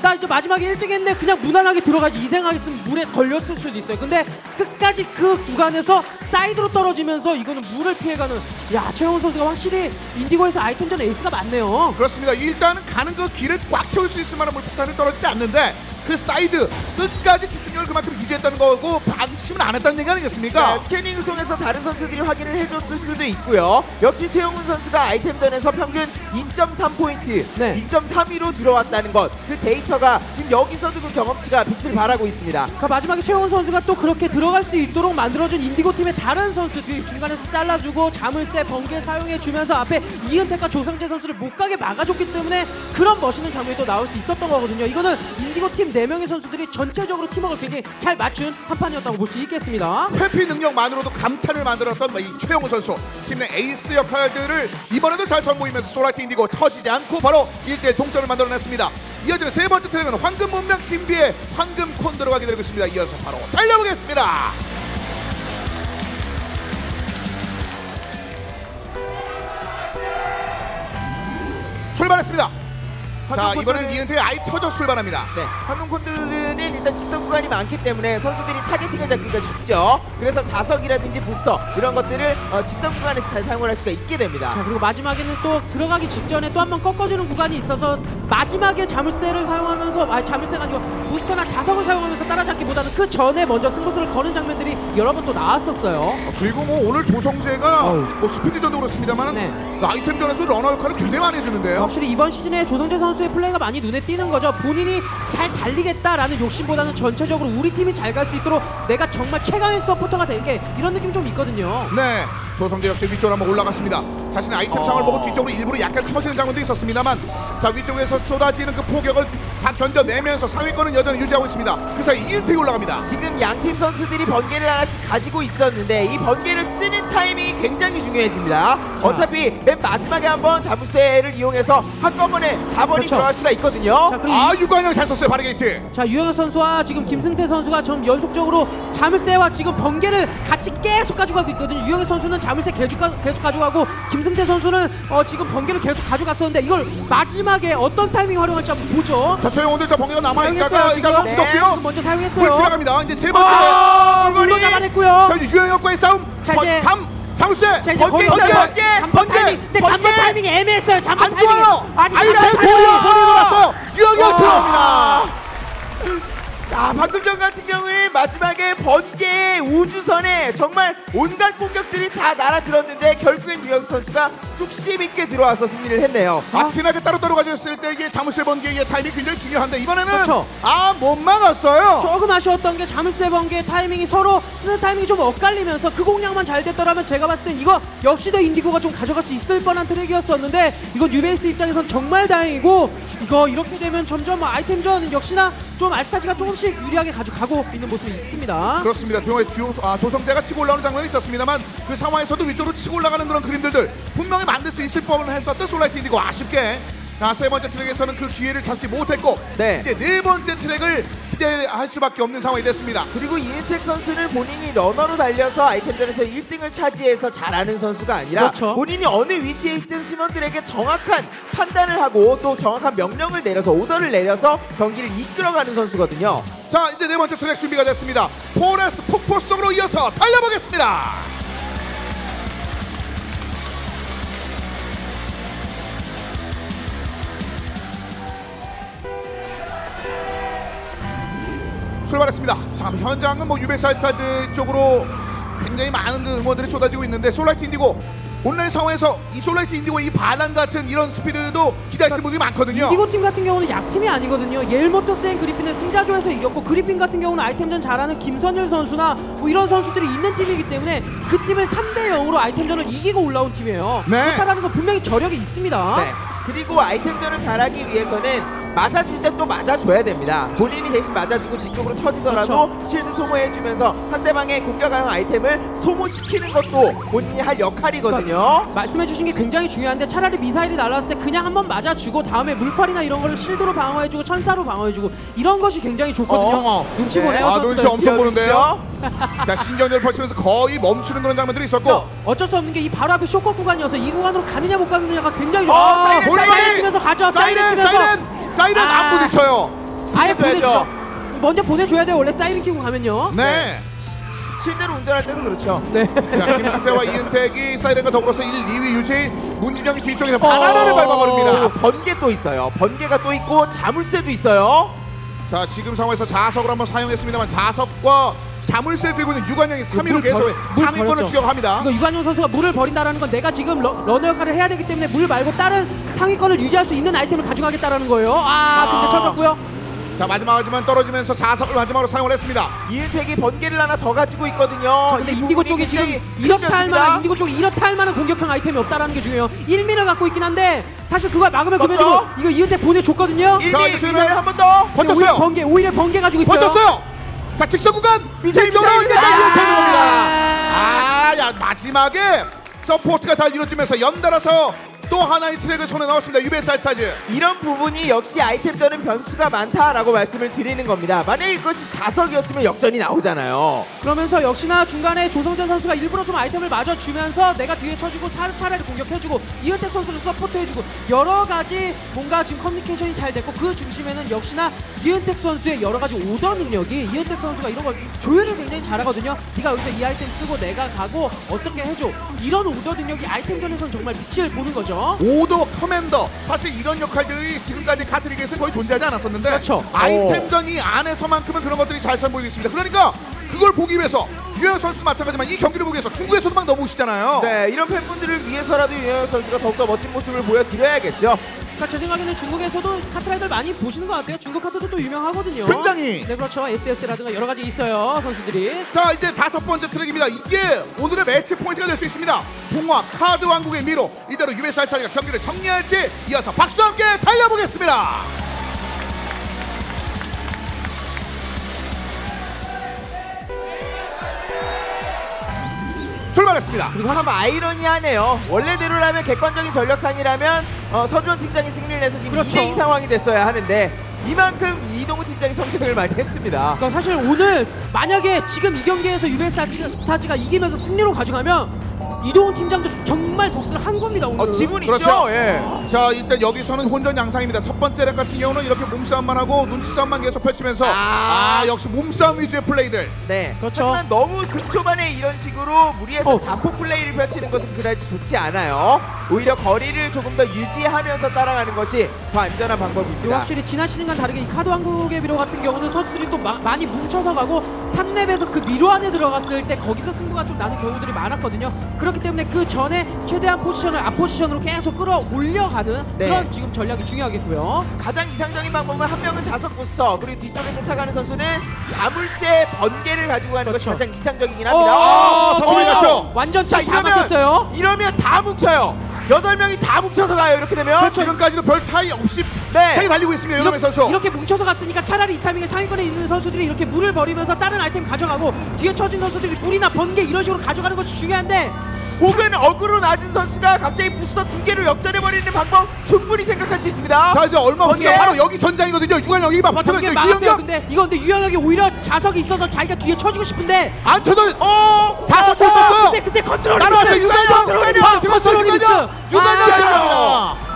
나 이제 마지막에 1등 했네 그냥 무난하게 들어가지 이 생각했으면 물에 걸렸을 수도 있어요. 근데 끝까지 그 구간에서 사이드로 떨어지면서 이거는 물을 피해가는 야 최영훈 선수가 확실히 인디고에서 아이템전 에이스가 많네요. 그렇습니다. 일단은 가는 그 길을 꽉 채울 수 있을 만한 물폭탄이 떨어지지 않는데 그 사이드 끝까지 집중력을 그만큼 유지했다는 거고 방심은 안 했다는 얘기 아니겠습니까? 네, 스캐닝을 통해서 다른 선수들이 확인을 해줬을 수도 있고요. 역시 최영훈 선수가 아이템전에서 평균 2.3포인트, 2.32로 들어왔다는 것, 그 데이터가 지금 여기서도 그 경험치가 빛을 발하고 있습니다. 그러니까 마지막에 최영훈 선수가 또 그렇게 들어갈 수 있도록 만들어준 인디고 팀의 다른 선수들이 중간에서 잘라주고 자물쇠, 번개 사용해주면서 앞에 이은택과 조성재 선수를 못 가게 막아줬기 때문에 그런 멋있는 장면이 또 나올 수 있었던 거거든요. 이거는 인디고 팀 4명의 선수들이 전체적으로 팀워크를 굉장히 잘 맞춘 한 판이었다고 볼 수 있겠습니다. 회피 능력만으로도 감탄을 만들었던 이 최영훈 선수 팀 내 에이스 역할들을 이번에도 잘 선보이면서 솔라이트 인디고 처지지 않고 바로 1대1 동점을 만들어냈습니다. 이어지는 세 번째 트랙은 황금 문명 신비의 황금 콘도로가 기다리고 있습니다. 이어서 바로 달려보겠습니다. 출발했습니다. 자 이번엔 이은태의 아이터저 출발합니다. 네, 황금 콘도르는 일단 직선 구간이 많기 때문에 선수들이 타겟팅을 잡기가 쉽죠. 그래서 자석이라든지 부스터 이런 것들을 직선 구간에서 잘 사용을 할 수가 있게 됩니다. 자, 그리고 마지막에는 또 들어가기 직전에 또 한 번 꺾어주는 구간이 있어서 마지막에 자물쇠를 사용하면서 자물쇠가 아니고 부스터나 자석을 사용하면서 따라잡기보다는 그 전에 먼저 승부수를 거는 장면들이 여러 번 또 나왔었어요. 그리고 뭐 오늘 조성재가 뭐 스피드전도 그렇습니다만 아이템전에서 러너 역할을 굉장히 많이 해주는데요. 확실히 이번 시즌에 조성재 선수의 플레이가 많이 눈에 띄는 거죠. 본인이 잘 달리겠다라는 욕심보다는 전체적으로 우리 팀이 잘 갈 수 있도록 내가 정말 최강의 서포터가 된 게 이런 느낌 좀 있거든요. 네, 조성재 역시 위쪽으로 한번 올라갔습니다. 자신의 아이템상을 보고 뒤쪽으로 일부러 약간 처지는 장면도 있었습니다만 자 위쪽에서 쏟아지는 그 포격을 다 견뎌내면서 상위권은 여전히 유지하고 있습니다. 그 사이 이은택이 올라갑니다. 지금 양팀 선수들이 번개를 하나씩 가지고 있었는데 이 번개를 쓰는 타이밍이 굉장히 중요해집니다. 어차피 맨 마지막에 한번 자물쇠를 이용해서 한꺼번에 자본이 들어갈 수가 있거든요. 아 유관영 잘 썼어요. 바리게이트. 자 유영혁 선수와 지금 김승태 선수가 좀 연속적으로 자물쇠와 지금 번개를 같이 계속 가져가고 있거든요. 유영혁 선수는 자물쇠 계속 가져가고 김승태 선수는 지금 번개를 계속 가져갔었는데 이걸 마지막에 어떤 타이밍 활용할지 한번 보죠. 자 최영훈도 일단 번개가 남아있다가 일단 붙었고요. 먼저 사용했어요. 물 지나갑니다. 이제 세 번째 물로 잡아냈고요. 자 이제 유영혁과의 싸움. 자 이제 자물쇠 자 이제 거의 잠번 타이밍. 근데 잠번 타이밍이 애매했어요. 잠번 타이밍이. 아니 도리어 돌았어요. 유영혁 들어갑니다. 자 방금 전 같은 경우에 마지막에 번개 우주선에 정말 온갖 공격들이 다 날아들었는데 결국엔 유영혁 선수가 뚝심 있게 들어와서 승리를 했네요. 아티나게 따로따로 가졌을 때 이게 자물쇠 번개의 타이밍이 굉장히 중요한데 이번에는 그렇죠. 못 막았어요. 조금 아쉬웠던 게 자물쇠 번개 타이밍이 서로 쓰는 타이밍이 좀 엇갈리면서 그 공략만 잘 됐더라면 제가 봤을 땐 이거 역시도 인디고가 좀 가져갈 수 있을 뻔한 트랙이었었는데 이건 뉴베이스 입장에선 정말 다행이고 이거 이렇게 되면 점점 아이템전 역시나 좀 알스타즈가 조금씩 유리하게 가져가고 있는 모습이 있습니다. 그렇습니다. 조성재가 치고 올라오는 장면이 있었습니다만 그 상황에서도 위쪽으로 치고 올라가는 그런 그림들을 분명히 만들 수 있을 법은 했었던 솔라이트 인디고 아쉽게 세 번째 트랙에서는 그 기회를 잡지 못했고 이제 네 번째 트랙을 기대할 수밖에 없는 상황이 됐습니다. 그리고 이은택 선수는 본인이 러너로 달려서 아이템전에서 1등을 차지해서 잘하는 선수가 아니라 본인이 어느 위치에 있든 팀원들에게 정확한 판단을 하고 또 정확한 명령을 내려서 오더를 내려서 경기를 이끌어가는 선수거든요. 자 이제 네 번째 트랙 준비가 됐습니다. 포레스트 폭포 속으로 이어서 달려보겠습니다. 출발했습니다. 자 현장은 뭐 유베이스 알스타즈 쪽으로 굉장히 많은 그 응원들이 쏟아지고 있는데 솔라이트 인디고 온라인 상황에서 이 솔라이트 인디고 이 반란 같은 이런 스피드도 기대하시는 분들이 많거든요. 인디고 팀 같은 경우는 약팀이 아니거든요. 옐모토스앤 그리핀은 승자조에서 이겼고 그리핀 같은 경우는 아이템전 잘하는 김선일 선수나 뭐 이런 선수들이 있는 팀이기 때문에 그 팀을 3대 0으로 아이템전을 이기고 올라온 팀이에요. 그렇다라는 건 분명히 저력이 있습니다. 네. 그리고 아이템전을 잘하기 위해서는 맞아줄 때 또 맞아줘야 됩니다. 본인이 대신 맞아주고 뒤쪽으로 처지더라도 그렇죠. 실드 소모해주면서 상대방의 공격형 아이템을 소모시키는 것도 본인이 할 역할이거든요. 그러니까 말씀해주신 게 굉장히 중요한데 차라리 미사일이 날아왔을 때 그냥 한번 맞아주고 다음에 물팔이나 이런 걸 실드로 방어해주고 천사로 방어해주고 이런 것이 굉장히 좋거든요. 눈치 보네요. 아, 눈치 엄청 보는데요. 자, 신경전을 펼치면서 거의 멈추는 그런 장면들이 있었고 어쩔 수 없는 게 이 바로 앞에 쇼커 구간이어서 이 구간으로 가느냐 못 가느냐가 굉장히 사이렌 뛰면서 가죠. 사이렌 안 부딪혀요. 아예 보내죠. 먼저 보내줘야 돼요. 원래 사이렌 키고 가면요. 네. 실제로 운전할 때도 그렇죠. 네. 자, 김승태와 이은택이 사이렌과 더불어서 1, 2위 유지. 문진영이 뒤쪽에서 바나나를 밟아버립니다. 번개 또 있어요. 번개가 또 있고 자물쇠도 있어요. 자, 지금 상황에서 자석을 한번 사용했습니다만 자석과 자물쇠를 들고 있는 유관영이 3위로 계속 3위권을 추격합니다. 이거 유관영 선수가 물을 버린다라는 건 내가 지금 러너 역할을 해야 되기 때문에 물 말고 다른 상위권을 유지할 수 있는 아이템을 가져가겠다라는 거예요. 근데 쳐졌고요. 자, 마지막이지만 떨어지면서 자석을 마지막으로 사용을 했습니다. 이은택이 번개를 하나 더 가지고 있거든요. 근데 인디고 쪽이 지금 이렇다 할 만한 인디고 쪽이 이렇다 할 만한 공격형 아이템이 없다라는 게 중요해요. 1미를 갖고 있긴 한데 사실 그걸 막으면 그래도 이거 이은택 보내줬거든요. 1미 미사일 한 번 더 버텼어요. 오히려 번개 가지고 있어요. 버텼어요. 자, 직선 구간 미사일 들어옵니다. 야, 마지막에 서포트가 잘 이루어지면서 연달아서 또 하나의 트랙을 손에 넣었습니다. UBS 알스타즈. 이런 부분이 역시 아이템전은 변수가 많다라고 말씀을 드리는 겁니다. 만약에 이것이 자석이었으면 역전이 나오잖아요. 그러면서 역시나 중간에 조성전 선수가 일부러 좀 아이템을 맞아주면서 내가 뒤에 쳐주고 차라리 공격해주고 이은택 선수를 서포트해주고 여러 가지 뭔가 지금 커뮤니케이션이 잘 됐고 그 중심에는 역시나 이은택 선수의 여러 가지 오더 능력이 이은택 선수가 이런 걸 조율을 굉장히 잘하거든요. 네가 여기서 이 아이템 쓰고 내가 가고 어떻게 해줘 이런 오더 능력이 아이템전에서는 정말 빛을 보는 거죠. 오더, 커맨더, 사실 이런 역할들이 지금까지 카트리그에서 거의 존재하지 않았었는데 그렇죠. 아이템전이 안에서만큼은 그런 것들이 잘 선보이고 있습니다. 그러니까 그걸 보기 위해서 유영 선수도 마찬가지지만 이 경기를 보기 위해서 중국에서도 막 넘어오시잖아요. 네, 이런 팬분들을 위해서라도 유영 선수가 더욱더 멋진 모습을 보여드려야겠죠. 제 생각에는 중국에서도 카트라이더를 많이 보시는 것 같아요. 중국 카트도 또 유명하거든요. 굉장히. 네, 그렇죠. SS라든가 여러 가지 있어요, 선수들이. 자, 이제 5번째 트랙입니다. 이게 오늘의 매치 포인트가 될 수 있습니다. 동화 카드 왕국의 미로 이대로 UBS 알스타즈가 경기를 정리할지 이어서 박수와 함께 달려보겠습니다. 출발했습니다. 그리고 참 아이러니하네요. 원래대로라면 객관적인 전력상이라면 서주원 팀장이 승리를 해서 지금 2대2 상황이 됐어야 하는데 이만큼 이동우 팀장이 성장을 많이 했습니다. 그러니까 사실 오늘 만약에 지금 이 경기에서 UBS 알스타즈가 이기면서 승리로 가져가면 이동훈 팀장도 정말 몫을 한 겁니다. 오늘. 지분 그렇죠. 있죠. 예. 자, 일단 여기서는 혼전 양상입니다. 첫 번째 렉 같은 경우는 이렇게 몸싸움만 하고 눈치싸움만 계속 펼치면서 역시 몸싸움 위주의 플레이들. 네, 그렇죠. 하지만 너무 극초반에 이런 식으로 무리해서 자폭 플레이를 펼치는 것은 그다지 좋지 않아요. 오히려 거리를 조금 더 유지하면서 따라가는 것이 더 안전한 방법입니다. 확실히 지난 시즌과 다르게 이 카드 왕국의 미로 같은 경우는 선수들이 또 많이 뭉쳐서 가고 3렙에서 그 미로 안에 들어갔을 때 거기서 승부가 좀 나는 경우들이 많았거든요. 그렇기 때문에 그 전에 최대한 포지션을 앞 포지션으로 계속 끌어올려가는 그런 지금 전략이 중요하겠고요. 가장 이상적인 방법은 한 명은 자석 부스터 그리고 뒤쪽에 쫓아가는 선수는 자물쇠 번개를 가지고 가는 것이 가장 이상적이긴 합니다. 성공했죠. 완전 다 막혔어요. 이러면 다 뭉쳐요. 8명이 다 뭉쳐서 가요. 이렇게 되면 지금까지도 별 타이 없이 타이 달리고 있습니다. 여담의 선수. 이렇게 뭉쳐서 갔으니까 차라리 이 타이밍에 상위권에 있는 선수들이 이렇게 물을 버리면서 다른 아이템 가져가고 뒤에 쳐진 선수들이 물이나 번개 이런 식으로 가져가는 것이 중요한데 혹은 어그로 낮은 선수가 갑자기 부스터 2개로 역전해버리는 방법 충분히 생각할 수 있습니다. 자, 이제 얼마 없습니다. 바로 여기 전장이거든요. 유관영 이봐 버티면 유영경. 근데 유관영이 오히려 자석이 있어서 자기가 뒤에 쳐주고 싶은데 안 쳐도 자석 못 썼어요. 근데 컨트롤이 따라왔어요. 유관영. 컨트롤이 유관영.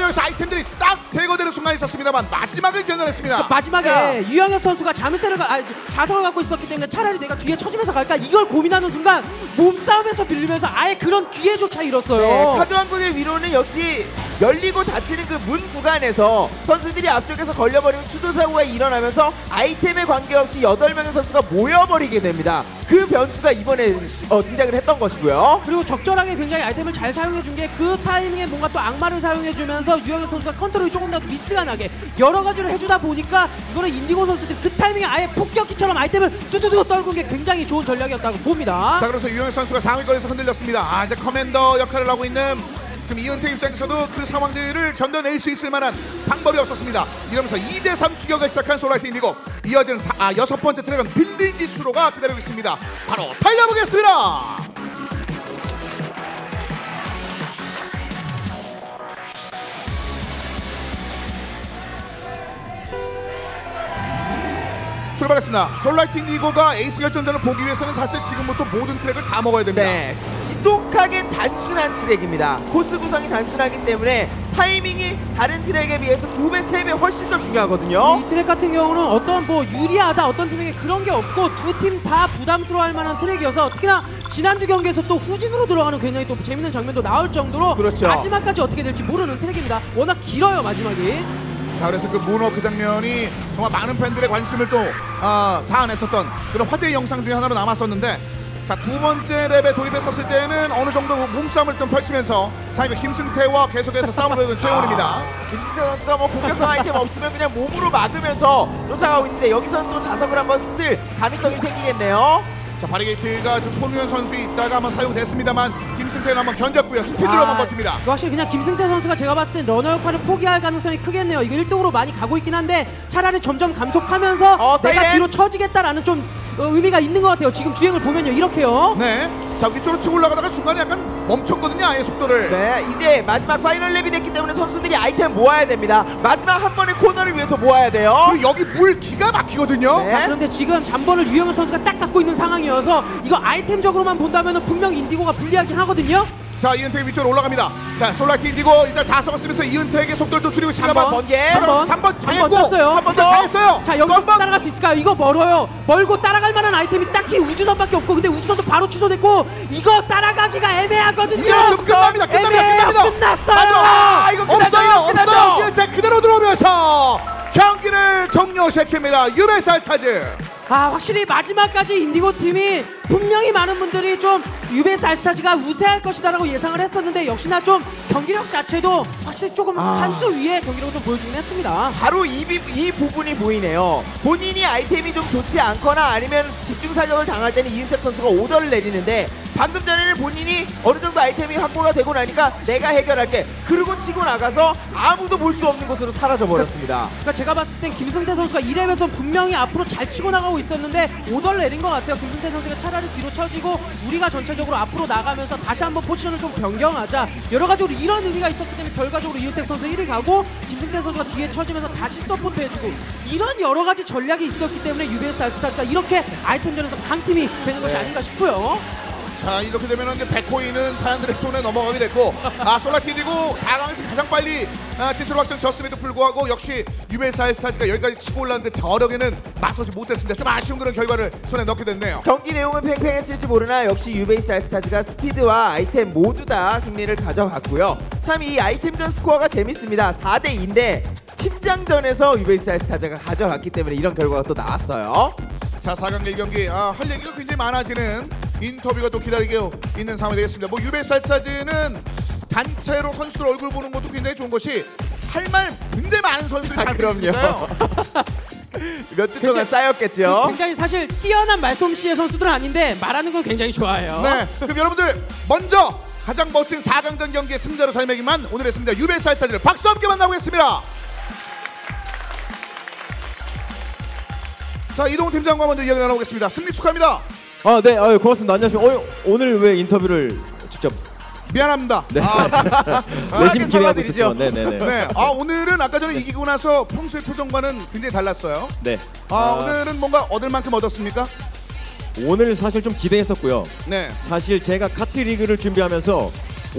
여기서 아이템들이 싹 제거되는 순간이 있었습니다만 마지막을 견뎌냈습니다. 마지막에 유영혁 선수가 자석을 갖고 있었기 때문에 차라리 내가 뒤에 쳐주면서 갈까 이걸 고민하는 순간 몸싸움에서 빌리면서 아예 그런 기회조차 잃었어요. 네, 카드 왕국의 위로는 역시 열리고 닫히는 그 문 구간에서 선수들이 앞쪽에서 걸려버리는 추돌사고가 일어나면서 아이템에 관계없이 8명의 선수가 모여버리게 됩니다. 그 변수가 이번에 등장을 했던 것이고요. 그리고 적절하게 굉장히 아이템을 잘 사용해준 게 그 타이밍에 뭔가 또 악마를 사용해주면서 유영혁 선수가 컨트롤이 조금이라도 미스가 나게 여러 가지를 해주다 보니까 이거는 인디고 선수들이 그 타이밍에 아예 폭격기처럼 아이템을 뚜두두 떨군 게 굉장히 좋은 전략이었다고 봅니다. 자, 그래서 유영혁 선수가 상위권에서 흔들렸습니다. 이제 커맨더 역할을 하고 있는 지금 이은태 입장에서도 그 상황들을 견뎌낼 수 있을 만한 방법이 없었습니다. 이러면서 2대3 추격을 시작한 솔라이트 인디고 이어지는 6번째 트랙은 빌리지 수로가 기다리고 있습니다. 바로 달려보겠습니다. 출발했습니다. 솔라이트 인디고가 에이스 결정전을 보기 위해서는 사실 지금부터 모든 트랙을 다 먹어야 됩니다. 네, 지독하게 단순한 트랙입니다. 코스 구성이 단순하기 때문에 타이밍이 다른 트랙에 비해서 2배, 3배 훨씬 더 중요하거든요. 이 트랙 같은 경우는 어떤 뭐 유리하다 어떤 트랙에 그런 게 없고 두 팀 다 부담스러워할 만한 트랙이어서 특히나 지난주 경기에서 또 후진으로 들어가는 굉장히 또 재밌는 장면도 나올 정도로 그렇죠. 마지막까지 어떻게 될지 모르는 트랙입니다. 워낙 길어요 마지막이. 자, 그래서 그 문워크 장면이 정말 많은 팬들의 관심을 또 자아냈었던 그런 화제의 영상 중에 하나로 남았었는데, 자, 두 번째 랩에 돌입했었을 때는 어느 정도 몸싸움을 좀 펼치면서 사이버 김승태와 계속해서 싸움을 벌이는 최영훈입니다. 김승태 선수가 뭐 공격형 아이템 없으면 그냥 몸으로 막으면서 쫓아가고 있는데 여기서는 또 자석을 한번 쓸 가능성이 생기겠네요. 자, 바리게이트가 좀 손우현 선수 있다가 한번 사용됐습니다만 김승태는 한번 견뎠고요. 스피드로만 버팁니다. 확실히 그냥 김승태 선수가 제가 봤을 땐 러너 역할을 포기할 가능성이 크겠네요. 이거 1등으로 많이 가고 있긴 한데 차라리 점점 감속하면서 내가 뒤로 처지겠다라는 좀 의미가 있는 것 같아요. 지금 주행을 보면요. 이렇게요. 네. 자, 위쪽으로 치고 올라가다가 중간에 약간 멈췄거든요. 아예 속도를. 네, 이제 마지막 파이널 랩이 됐기 때문에 선수들이 아이템 모아야 됩니다. 마지막 한 번의 코너를 위해서 모아야 돼요. 그리고 여기 물 기가 막히거든요. 네. 자, 그런데 지금 잠번을 유영현 선수가 딱 갖고 있는 상황이어서 이거 아이템적으로만 본다면 분명 인디고가 불리하긴 하거든요. 자, 이은택 위쪽으로 올라갑니다. 자, 솔라이트 인디고 일단 자성을 쓰면서 이은택의 속도를 좀 줄이고 있습니다. 3번 당했고 한 번 더 당했어요. 자, 여기 따라갈 수 있을까요? 이거 멀어요. 멀고 따라갈 만한 아이템이 딱히 우주선밖에 없고, 근데 우주선도 바로 취소됐고 이거 따라가기가 애매하거든요. 이거 끝납니다. 끝났어요. 이거 없어요. 이은택 그대로 들어오면서 경기를 종료시킵니다. 유베스 알스타즈. 확실히 마지막까지 인디고 팀이 분명히 많은 분들이 좀 유베스 알스타즈가 우세할 것이다라고 예상을 했었는데 역시나 좀 경기력 자체도 확실히 조금 한 수 위에 경기력을 좀 보여주긴 했습니다. 바로 이 부분이 보이네요. 본인이 아이템이 좀 좋지 않거나 아니면 집중 사격을 당할 때는 이은택 선수가 오더를 내리는데 방금 전에는 본인이 어느 정도 아이템이 확보가 되고 나니까 내가 해결할게 그러고 치고 나가서 아무도 볼 수 없는 곳으로 사라져 버렸습니다. 그러니까 제가 봤을 땐 김승태 선수가 1렙에서 분명히 앞으로 잘 치고 나가고 있었는데 오더를 내린 것 같아요. 김승태 선수가 차라리 뒤로 쳐지고 우리가 전체적으로 앞으로 나가면서 다시 한번 포지션을 좀 변경하자, 여러 가지로 이런 의미가 있었기 때문에 결과적으로 이은택 선수 1위 가고 김승태 선수가 뒤에 쳐지면서 다시 서포트 해주고 이런 여러 가지 전략이 있었기 때문에 유베스 알스타즈가 이렇게 아이템전에서 강팀이 되는 것이 아닌가 싶고요. 자, 이렇게 되면 이제 100코인은 타얀들의 손에 넘어가게 됐고, 솔라키디고 4강에서 가장 빨리 진출 확정 졌음에도 불구하고 역시 유베스 알스타즈가 여기까지 치고 올라온 그 저력에는 맞서지 못했습니다. 좀 아쉬운 그런 결과를 손에 넣게 됐네요. 경기 내용은 팽팽했을지 모르나 역시 유베이스 알스타즈가 스피드와 아이템 모두 다 승리를 가져갔고요. 참 이 아이템전 스코어가 재밌습니다. 4대2인데 팀장전에서 유베이스 알스타즈가 가져갔기 때문에 이런 결과가 또 나왔어요. 자, 4강 1경기 할 얘기가 굉장히 많아지는 인터뷰가 또 기다리고 있는 상황이 되겠습니다. 뭐 유베스 알스타즈는 단체로 선수들 얼굴 보는 것도 굉장히 좋은 것이 할 말 굉장히 많은 선수들이 잘 있으니까요. 몇 주 동안 쌓였겠죠. 굉장히 사실 뛰어난 말솜씨의 선수들은 아닌데 말하는 건 굉장히 좋아해요. 네, 그럼 여러분들 먼저 가장 멋진 4강전 경기의 승자로 자리매김한 오늘의 승자 유베스 알스타즈를 박수 함께 만나보겠습니다. 자, 이동훈 팀장과 먼저 이야기 나눠보겠습니다. 승리 축하합니다. 네, 고맙습니다. 안녕하십니까. 오늘 왜 인터뷰를 직접? 미안합니다. 네. 내심 기대하고 있었죠. 네네네. 네, 오늘은 아까 전에 이기고 나서 평소의 표정과는 굉장히 달랐어요. 네. 오늘은 뭔가 얻을 만큼 얻었습니까? 오늘 사실 좀 기대했었고요. 네. 사실 제가 카트 리그를 준비하면서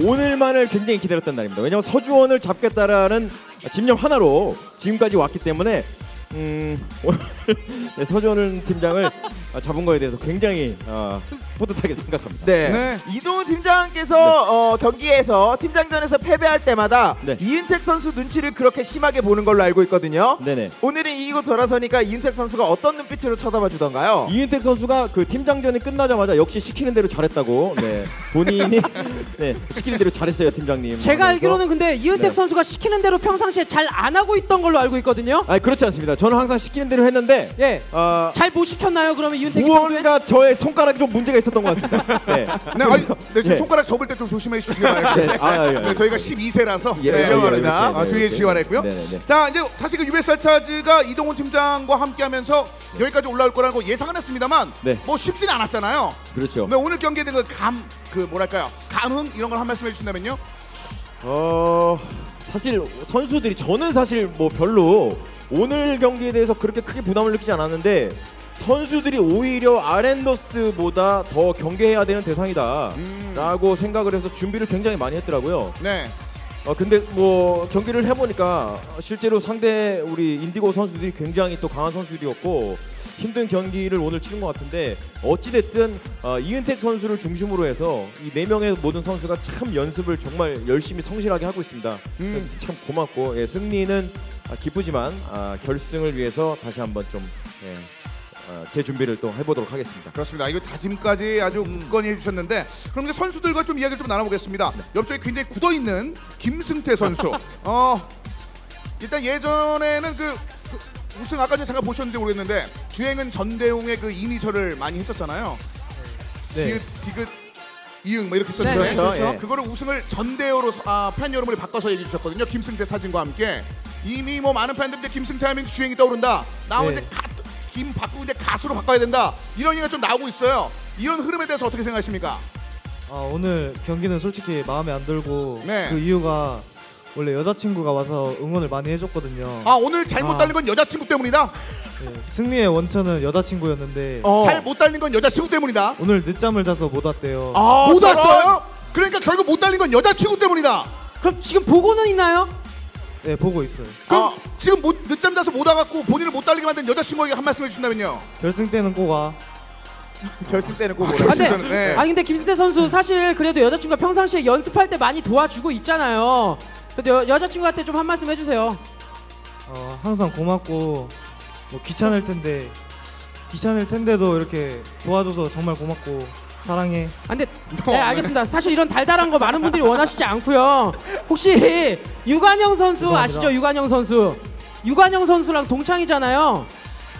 오늘만을 굉장히 기다렸던 날입니다. 왜냐하면 서주원을 잡겠다라는 집념 하나로 지금까지 왔기 때문에 오늘 서주원 팀장을 잡은 거에 대해서 굉장히 뿌듯하게 생각합니다. 네. 이동훈 팀장께서 경기에서 팀장전에서 패배할 때마다 이은택 선수 눈치를 그렇게 심하게 보는 걸로 알고 있거든요. 네네. 오늘은 이기고 돌아서니까 이은택 선수가 어떤 눈빛으로 쳐다봐 주던가요? 이은택 선수가 그 팀장전이 끝나자마자 역시 시키는 대로 잘했다고. 네. 본인이 시키는 대로 잘했어요, 팀장님. 제가 알기로는 근데 이은택 선수가 시키는 대로 평상시에 잘 안 하고 있던 걸로 알고 있거든요. 아니, 그렇지 않습니다. 저는 항상 시키는 대로 했는데 잘 못 시켰나요? 그러면 이윤택 무언가 저의 손가락이 좀 문제가 있었던 것 같습니다. 네. 네, 아니, 네, 지금 예. 손가락 접을 때 좀 조심해 주시기 바랍니다. 네, 네, 저희가 12세라서 예, 위험합니다. 주의해 주시기 바라겠고요. 네. 자, 이제 사실 그 UBS 알스타즈가 이동훈 팀장과 함께하면서 여기까지 올라올 거라고 예상은 했습니다만 네. 뭐 쉽지는 않았잖아요. 그렇죠. 네, 오늘 경기에 대한 그 뭐랄까요, 감흥 이런 걸 한 말씀해 주신다면요. 사실 선수들이 저는 사실 뭐 별로 오늘 경기에 대해서 그렇게 크게 부담을 느끼지 않았는데 선수들이 오히려 아렌더스보다 더 경계해야 되는 대상이다라고 생각을 해서 준비를 굉장히 많이 했더라고요. 네. 근데 뭐 경기를 해보니까 실제로 상대 우리 인디고 선수들이 굉장히 또 강한 선수들이었고 힘든 경기를 오늘 치른 것 같은데 어찌됐든 이은택 선수를 중심으로 해서 이 4명의 모든 선수가 참 연습을 정말 열심히 성실하게 하고 있습니다. 참 고맙고 승리는 기쁘지만 결승을 위해서 다시 한번 좀 제 준비를 또 해보도록 하겠습니다. 그렇습니다. 이거 다짐까지 아주 굳건히 해주셨는데 그럼 이제 선수들과 좀 이야기를 좀 나눠보겠습니다. 옆쪽에 굉장히 굳어있는 김승태 선수. 일단 예전에는 그 우승 아까 전에 잠깐 보셨는지 모르겠는데 주행은 전대웅의 그 이니셜을 많이 했었잖아요. 네. 지읒, 디귿, 이응 뭐 이렇게 썼는데 네, 그렇죠. 그거를 우승을 전대호로 팬 여러분이 바꿔서 얘기해 주셨거든요. 김승태 사진과 함께 이미 뭐 많은 팬들인데 김승태 하면 주행이 떠오른다. 나 혼자 김 바꾸고 이제 가수로 바꿔야 된다. 이런 얘기가 좀 나오고 있어요. 이런 흐름에 대해서 어떻게 생각하십니까? 오늘 경기는 솔직히 마음에 안 들고 네. 그 이유가 원래 여자친구가 와서 응원을 많이 해줬거든요. 오늘 잘못 달린 건 여자친구 때문이다? 네, 승리의 원천은 여자친구였는데 잘 못 달린 건 여자친구 때문이다? 오늘 늦잠을 자서 못 왔대요. 못 왔어요? 그러니까 결국 못 달린 건 여자친구 때문이다. 그럼 지금 보고는 있나요? 네, 보고 있어요. 그럼 지금 늦잠 자서 못 와갖고 본인을 못 달리게 만든 여자친구에게 한 말씀 해주신다면요? 결승 때는 꼭 와. 결승 때는 꼭 오라. 근데 김승태 선수 사실 그래도 여자친구가 평상시에 연습할 때 많이 도와주고 있잖아요. 그래도 여자친구한테 좀 한 말씀 해주세요. 항상 고맙고 뭐 귀찮을 텐데도 이렇게 도와줘서 정말 고맙고 사랑해. 근데 네, 알겠습니다. 사실 이런 달달한 거 많은 분들이 원하시지 않고요. 혹시 유관영 선수 감사합니다. 아시죠? 유관영 선수. 유관영 선수랑 동창이잖아요.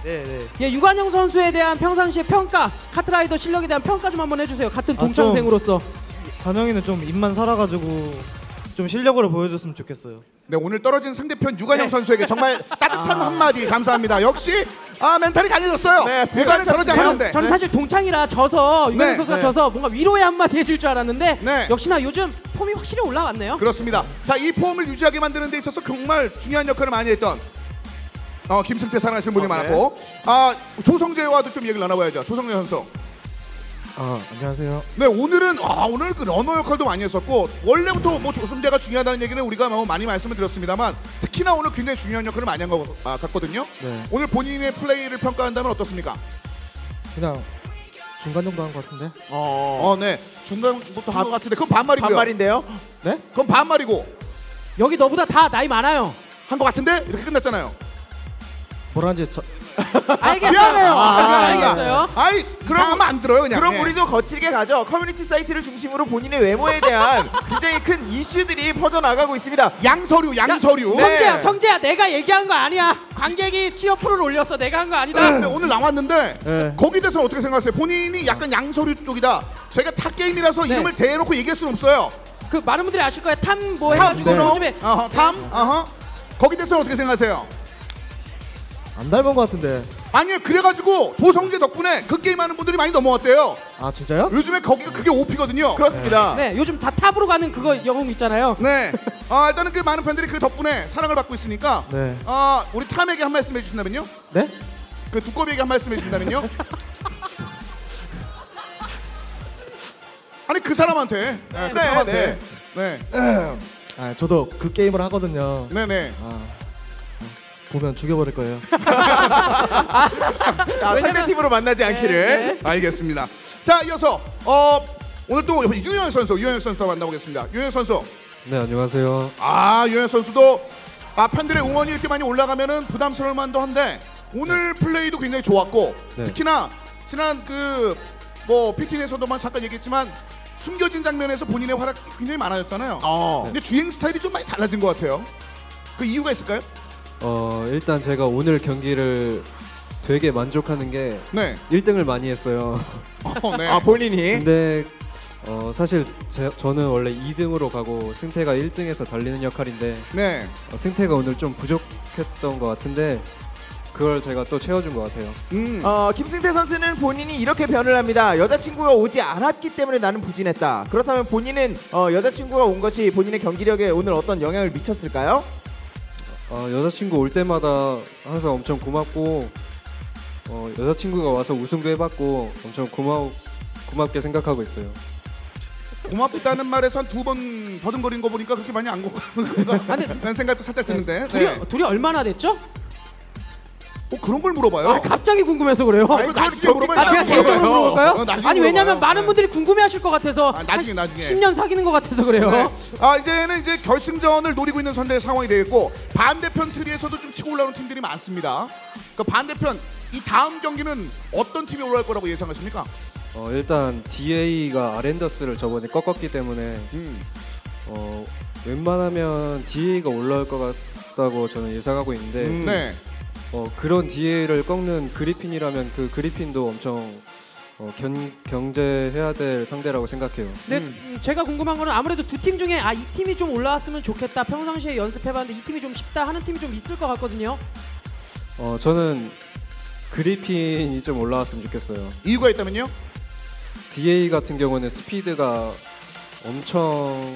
네. 예, 유관영 선수에 대한 평상시의 평가, 카트라이더 실력에 대한 평가 좀 한번 해주세요. 같은 동창생으로서. 관영이는 좀 입만 살아가지고 좀 실력으로 보여줬으면 좋겠어요. 네, 오늘 떨어진 상대편 유관영 선수에게 정말 따뜻한 한마디 감사합니다. 역시 멘탈이 강해졌어요. 유관은 저러지 않았는데. 저는 사실 동창이라 져서 유관영 선수가 져서 뭔가 위로의 한마디 해줄 줄 알았는데 역시나 요즘 폼이 확실히 올라왔네요. 그렇습니다. 자, 이 폼을 유지하게 만드는 데 있어서 정말 중요한 역할을 많이 했던 김승태 사랑하시는 분이 많았고 조성재와도 좀 얘기를 나눠봐야죠. 조성재 선수. 안녕하세요. 네, 오늘은 오늘 그 러너 역할도 많이 했었고 원래부터 뭐 조성재가 중요하다는 얘기는 우리가 많이 말씀을 드렸습니다만 특히나 오늘 굉장히 중요한 역할을 많이 한 것 같거든요. 네. 오늘 본인의 플레이를 평가한다면 어떻습니까? 그냥 중간 정도 한 것 같은데. 네, 중간부터 한 것 같은데 그건 반말이고요. 반말인데요? 네? 그건 반말이고 여기 너보다 다 나이 많아요. 한 것 같은데 이렇게 끝났잖아요. 뭐라는지 알겠어요. 미안해요. 알겠어요. 아이 그럼 안 들어요 그냥. 그럼 우리도 거칠게 가죠. 커뮤니티 사이트를 중심으로 본인의 외모에 대한 굉장히 큰 이슈들이 퍼져나가고 있습니다. 양서류. 성재야, 내가 얘기한 거 아니야. 관객이 치어 프로를 올렸어. 내가 한 거 아니다. 근데 오늘 나왔는데 거기에 대해서 어떻게 생각하세요? 본인이 약간 양서류 쪽이다. 저희가 타 게임이라서 이름을 대놓고 얘기할 수는 없어요. 그 많은 분들이 아실 거예요. 탐 뭐 해가지고 요즘에 거기에 대해서 어떻게 생각하세요? 안 닮은 것 같은데. 아니요, 그래가지고 조성재 덕분에 그 게임하는 분들이 많이 넘어왔대요. 진짜요? 요즘에 거기가 그게 OP거든요. 그렇습니다. 네, 요즘 다 탑으로 가는 그거 영웅 있잖아요. 네. 일단은 그 많은 팬들이 그 덕분에 사랑을 받고 있으니까. 네. 우리 탐에게 한 말씀 해주신다면요? 네? 그 두꺼비에게 한 말씀 해주신다면요? 아니 그 사람한테. 그 사람한테. 네. 저도 그 게임을 하거든요. 네네. 보면 죽여버릴 거예요. 상대팀으로 만나지 않기를. 알겠습니다. 자, 이어서 오늘 또 유영혁 선수와 만나보겠습니다. 유영혁 선수. 네, 안녕하세요. 유영혁 선수도 팬들의 응원이 이렇게 많이 올라가면은 부담스러울 만도 한데 오늘 플레이도 굉장히 좋았고 특히나 지난 그 뭐 피팅에서도만 잠깐 얘기했지만 숨겨진 장면에서 본인의 활약 굉장히 많아졌잖아요. 근데 주행 스타일이 좀 많이 달라진 것 같아요. 그 이유가 있을까요? 일단 제가 오늘 경기를 되게 만족하는 게 네. 1등을 많이 했어요. 네. 아 본인이? 근데 사실 저는 원래 2등으로 가고 승태가 1등에서 달리는 역할인데 네. 승태가 오늘 좀 부족했던 것 같은데 그걸 제가 또 채워준 것 같아요. 김승태 선수는 본인이 이렇게 변을 합니다. 여자친구가 오지 않았기 때문에 나는 부진했다. 그렇다면 본인은 여자친구가 온 것이 본인의 경기력에 오늘 어떤 영향을 미쳤을까요? 여자친구 올 때마다 항상 엄청 고맙고 여자친구가 와서 우승도 해봤고 엄청 고맙게 생각하고 있어요. 고맙다는 말에서 한 2번 더듬거린 거 보니까 그렇게 많이 안 고마운 건가 라는 생각도 살짝 드는데. 둘이 얼마나 됐죠? 그런 걸 물어봐요? 아, 갑자기 궁금해서 그래요. 나중에 물어봐요. 제가 개인적으로 물어볼까요? 나중에 아니 왜냐면 물어봐요. 많은 분들이 궁금해하실 것 같아서 나중에. 10년 사귀는 것 같아서 그래요. 네. 이제는 이제 결승전을 노리고 있는 선수의 상황이 되겠고 반대편 트리에서도 좀 치고 올라오는 팀들이 많습니다. 그 반대편 이 다음 경기는 어떤 팀이 올라올 거라고 예상하십니까? 일단 DA가 아렌더스를 저번에 꺾었기 때문에 웬만하면 DA가 올라올 것 같다고 저는 예상하고 있는데 네. 그런 DA를 꺾는 그리핀이라면 그 그리핀도 엄청 경제해야 될 상대라고 생각해요. 근데 제가 궁금한 거는 아무래도 두 팀 중에 이 팀이 좀 올라왔으면 좋겠다. 평상시에 연습해봤는데 이 팀이 좀 쉽다 하는 팀이 좀 있을 것 같거든요. 저는 그리핀이 좀 올라왔으면 좋겠어요. 이유가 있다면요? DA 같은 경우는 스피드가 엄청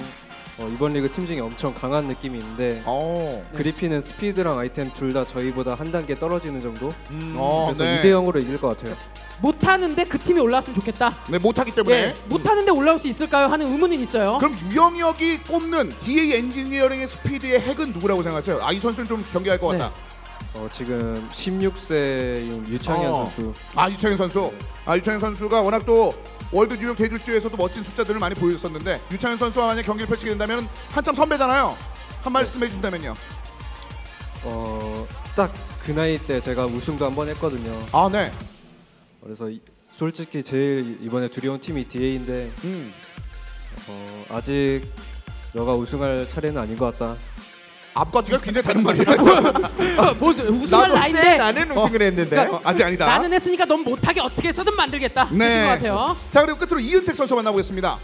이번 리그 팀 중에 엄청 강한 느낌이 있는데 그리핀은 스피드랑 아이템 둘 다 저희보다 한 단계 떨어지는 정도? 그래서 2대0으로 이길 것 같아요. 못하는데 그 팀이 올라왔으면 좋겠다. 네, 못하기 때문에. 네, 못하는데 올라올 수 있을까요? 하는 의문은 있어요. 그럼 유영혁이 꼽는 DA 엔지니어링의 스피드의 핵은 누구라고 생각하세요? 이 선수는 좀 경계할 것 같다. 지금 16세인 유창현 선수. 유창현 선수. 유창현 선수가 워낙 또 월드 뉴욕 대줄주에서도 멋진 숫자들을 많이 보여줬었는데 유창현 선수와 만약 경기를 펼치게 된다면 한참 선배잖아요. 한 말씀 해준다면요. 딱 그 나이 때 제가 우승도 한 번 했거든요. 네. 그래서 솔직히 제일 이번에 두려운 팀이 DA인데 아직 너가 우승할 차례는 아닌 것 같다. 앞과 뒤가 굉장히 다른 말이야. 뭐 우승할 나인데 나는 우승을 했는데 그러니까 아직 아니다. 나는 했으니까 넌 못하게 어떻게 해서든 만들겠다. 네. 뜻인 것 같아요. 자, 그리고 끝으로 이은택 선수 만나보겠습니다.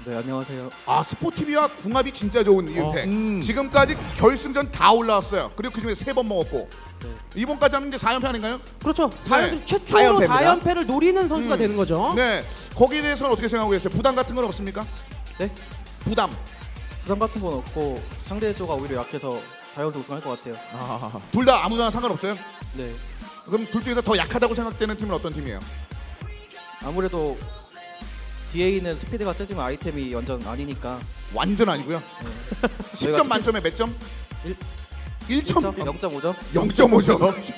네, 안녕하세요. 스포티비와 궁합이 진짜 좋은 이은택. 지금까지 결승전 다 올라왔어요. 그리고 그중에 3번 먹었고 이번까지 하면 이제 4연패 아닌가요? 그렇죠. 4연패 최초로 4연패를 노리는 선수가 되는 거죠. 네. 거기에 대해서는 어떻게 생각하고 계세요? 부담 같은 건 없습니까? 네? 부담 같은 건 없고 상대조가 오히려 약해서 자연스럽게 우승할 것 같아요. 둘 다 아무나 상관없어요? 네. 그럼 둘 중에서 더 약하다고 생각되는 팀은 어떤 팀이에요? 아무래도 DA는 스피드가 세지만 아이템이 완전 아니니까. 완전 아니고요? 10점 만점에 몇 점? 1점? 0.5점? 0.5점.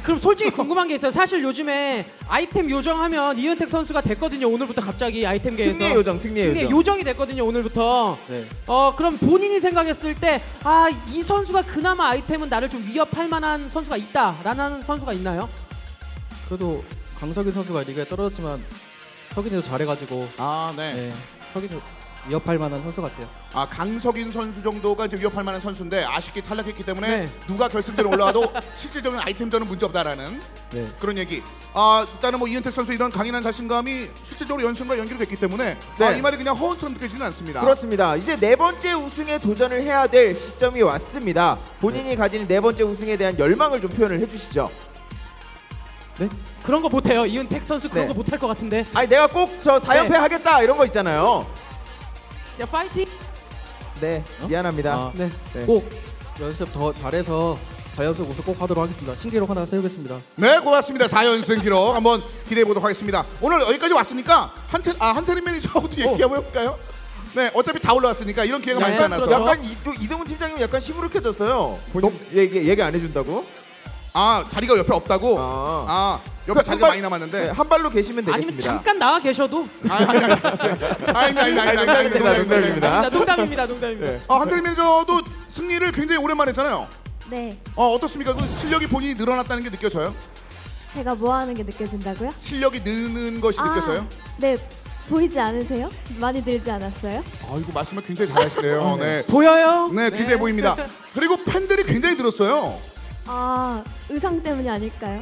그럼 솔직히 궁금한 게 있어요. 사실 요즘에 아이템 요정하면 이은택 선수가 됐거든요. 오늘부터 갑자기 아이템계에서 승리의 요정이 됐거든요. 오늘부터. 네. 그럼 본인이 생각했을 때 이 선수가 그나마 아이템은 나를 좀 위협할 만한 선수가 있다라는 선수가 있나요? 그래도 강석인 선수가 리그에 떨어졌지만 석인이도 잘해가지고 네. 석인이 위협할 만한 선수 같아요. 강석인 선수 정도가 이제 위협할 만한 선수인데 아쉽게 탈락했기 때문에 누가 결승전에 올라와도 실질적인 아이템전은 문제없다라는 그런 얘기. 일단은 뭐 이은택 선수 이런 강인한 자신감이 실질적으로 연승과 연결이 됐기 때문에 이 말이 그냥 허언처럼 느껴지는 않습니다. 그렇습니다. 이제 4번째 우승에 도전을 해야 될 시점이 왔습니다. 본인이 가지는 4번째 우승에 대한 열망을 좀 표현을 해주시죠. 네? 그런 거 못해요. 이은택 선수 그런 거 못할 것 같은데. 내가 꼭 저 4연패 하겠다 이런 거 있잖아요. 야, 파이팅! 네, 미안합니다. 꼭 연습 더 잘해서 4연승 우승 꼭 하도록 하겠습니다. 신기록 하나 세우겠습니다. 네, 고맙습니다. 4연승 기록 한번 기대해 보도록 하겠습니다. 오늘 여기까지 왔으니까 한세림 매니저하고도 얘기 한번 해볼까요? 네, 어차피 다 올라왔으니까 이런 기회가 많지 않아서. 약간 이동훈 팀장님 약간 시무룩해졌어요. 얘기 안 해준다고? 자리가 옆에 없다고? 옆에 자리가 많이 남았는데 한 발로 계시면 되겠습니다. 아니면 잠깐 나가 계셔도. 농담입니다. 한세림 매니저도 승리를 굉장히 오랜만에 했잖아요. 네. 어떻습니까? 그 실력이 본인이 늘어났다는 게 느껴져요? 제가 뭐 하는 게 느껴진다고요? 실력이 느는 것이 느껴져요? 네. 보이지 않으세요? 많이 늘지 않았어요? 이거 말씀을 굉장히 잘하시네요. 네. 보여요? 네, 굉장히 보입니다. 그리고 팬들이 굉장히 늘었어요. 아, 의상 때문이 아닐까요?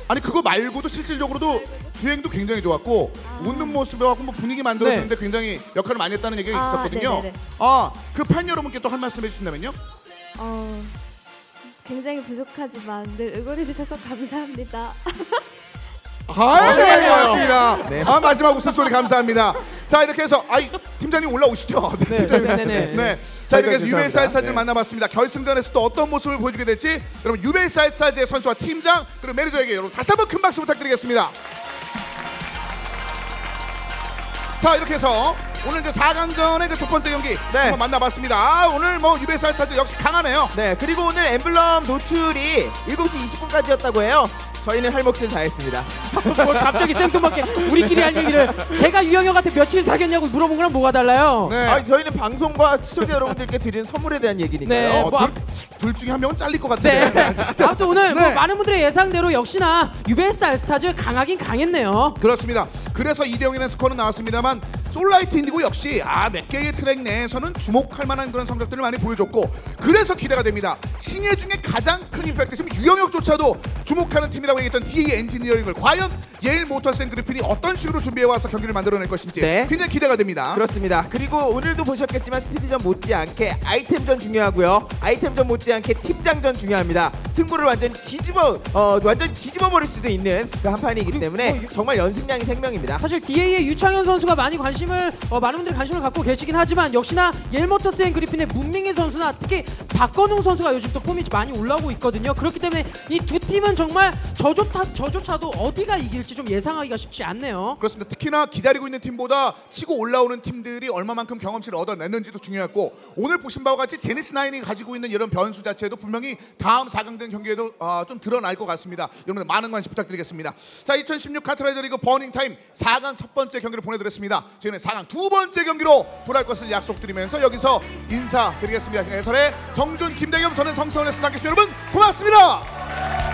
아니 그거 말고도 실질적으로도 주행도 굉장히 좋았고 웃는 모습하고 뭐 분위기 만들어주는데 굉장히 역할을 많이 했다는 얘기가 있었거든요. 네네네. 그 팬 여러분께 또 한 말씀 해주신다면요? 굉장히 부족하지만 늘 응원해 주셔서 감사합니다. 네, 고맙습니다. 네. 마지막 웃음소리 감사합니다. 자 이렇게 해서 팀장님 올라오시죠. 네, 팀장님. 네. 자 이렇게 해서 유베이스 알스타즈를 만나봤습니다. 결승전에서 또 어떤 모습을 보여주게 될지 여러분 유베이스 알스타즈의 선수와 팀장 그리고 매니저에게 여러분 다시 한번 큰 박수 부탁드리겠습니다. 자 이렇게 해서 오늘 이제 4강전의 그 첫 번째 경기 한번 만나봤습니다. 오늘 뭐 유베이스 알스타즈 역시 강하네요. 네, 그리고 오늘 엠블럼 노출이 7시 20분까지였다고 해요. 저희는 할 몫을 다했습니다. 뭐 갑자기 생뚱맞게 우리끼리 할 얘기를 제가 유영혁한테 며칠 사귀었냐고 물어본 거랑 뭐가 달라요? 네. 저희는 방송과 시청자 여러분들께 드리는 선물에 대한 얘기니까요. 네, 둘 중에 한 명은 잘릴 것 같은데. 네. 아무튼 오늘 뭐 많은 분들의 예상대로 역시나 유베이스 알스타즈 강하긴 강했네요. 그렇습니다. 그래서 2대0이라는 스코어는 나왔습니다만 솔라이트 인디고 역시 몇 개의 트랙 내에서는 주목할 만한 그런 성적들을 많이 보여줬고 그래서 기대가 됩니다. 신예 중에 가장 큰 임팩트 지금 유영혁조차도 주목하는 팀이라고 얘기했던 DA 엔지니어링을 과연 예일 모터스 앤 그리핀이 어떤 식으로 준비해와서 경기를 만들어낼 것인지 굉장히 기대가 됩니다. 그렇습니다. 그리고 오늘도 보셨겠지만 스피드전 못지않게 아이템전 중요하고요. 아이템전 못지않게 팀장전 중요합니다. 승부를 완전히 뒤집어버릴 수도 있는 그 한 판이기 때문에 정말 연습량이 생명입니다. 사실 DA의 유창현 선수가 많은 분들이 관심을 갖고 계시긴 하지만 역시나 옐모터스 앤 그리핀의 문민기 선수나 특히 박건웅 선수가 요즘 또 폼이 많이 올라오고 있거든요. 그렇기 때문에 이 두 팀은 정말 저조차도 어디가 이길지 좀 예상하기가 쉽지 않네요. 그렇습니다. 특히나 기다리고 있는 팀보다 치고 올라오는 팀들이 얼마만큼 경험치를 얻어냈는지도 중요했고 오늘 보신 바와 같이 제니스 나인이 가지고 있는 이런 변수 자체도 분명히 다음 4강전 경기에도 좀 드러날 것 같습니다. 여러분들 많은 관심 부탁드리겠습니다. 자 2016 카트라이더 리그 버닝타임 4강 첫 번째 경기를 보내드렸습니다. 저희는 4강 두 번째 경기로 돌아올 것을 약속드리면서 여기서 인사드리겠습니다. 해설의 정준, 김대겸, 저는 성서원에서 함께해주신 여러분 고맙습니다.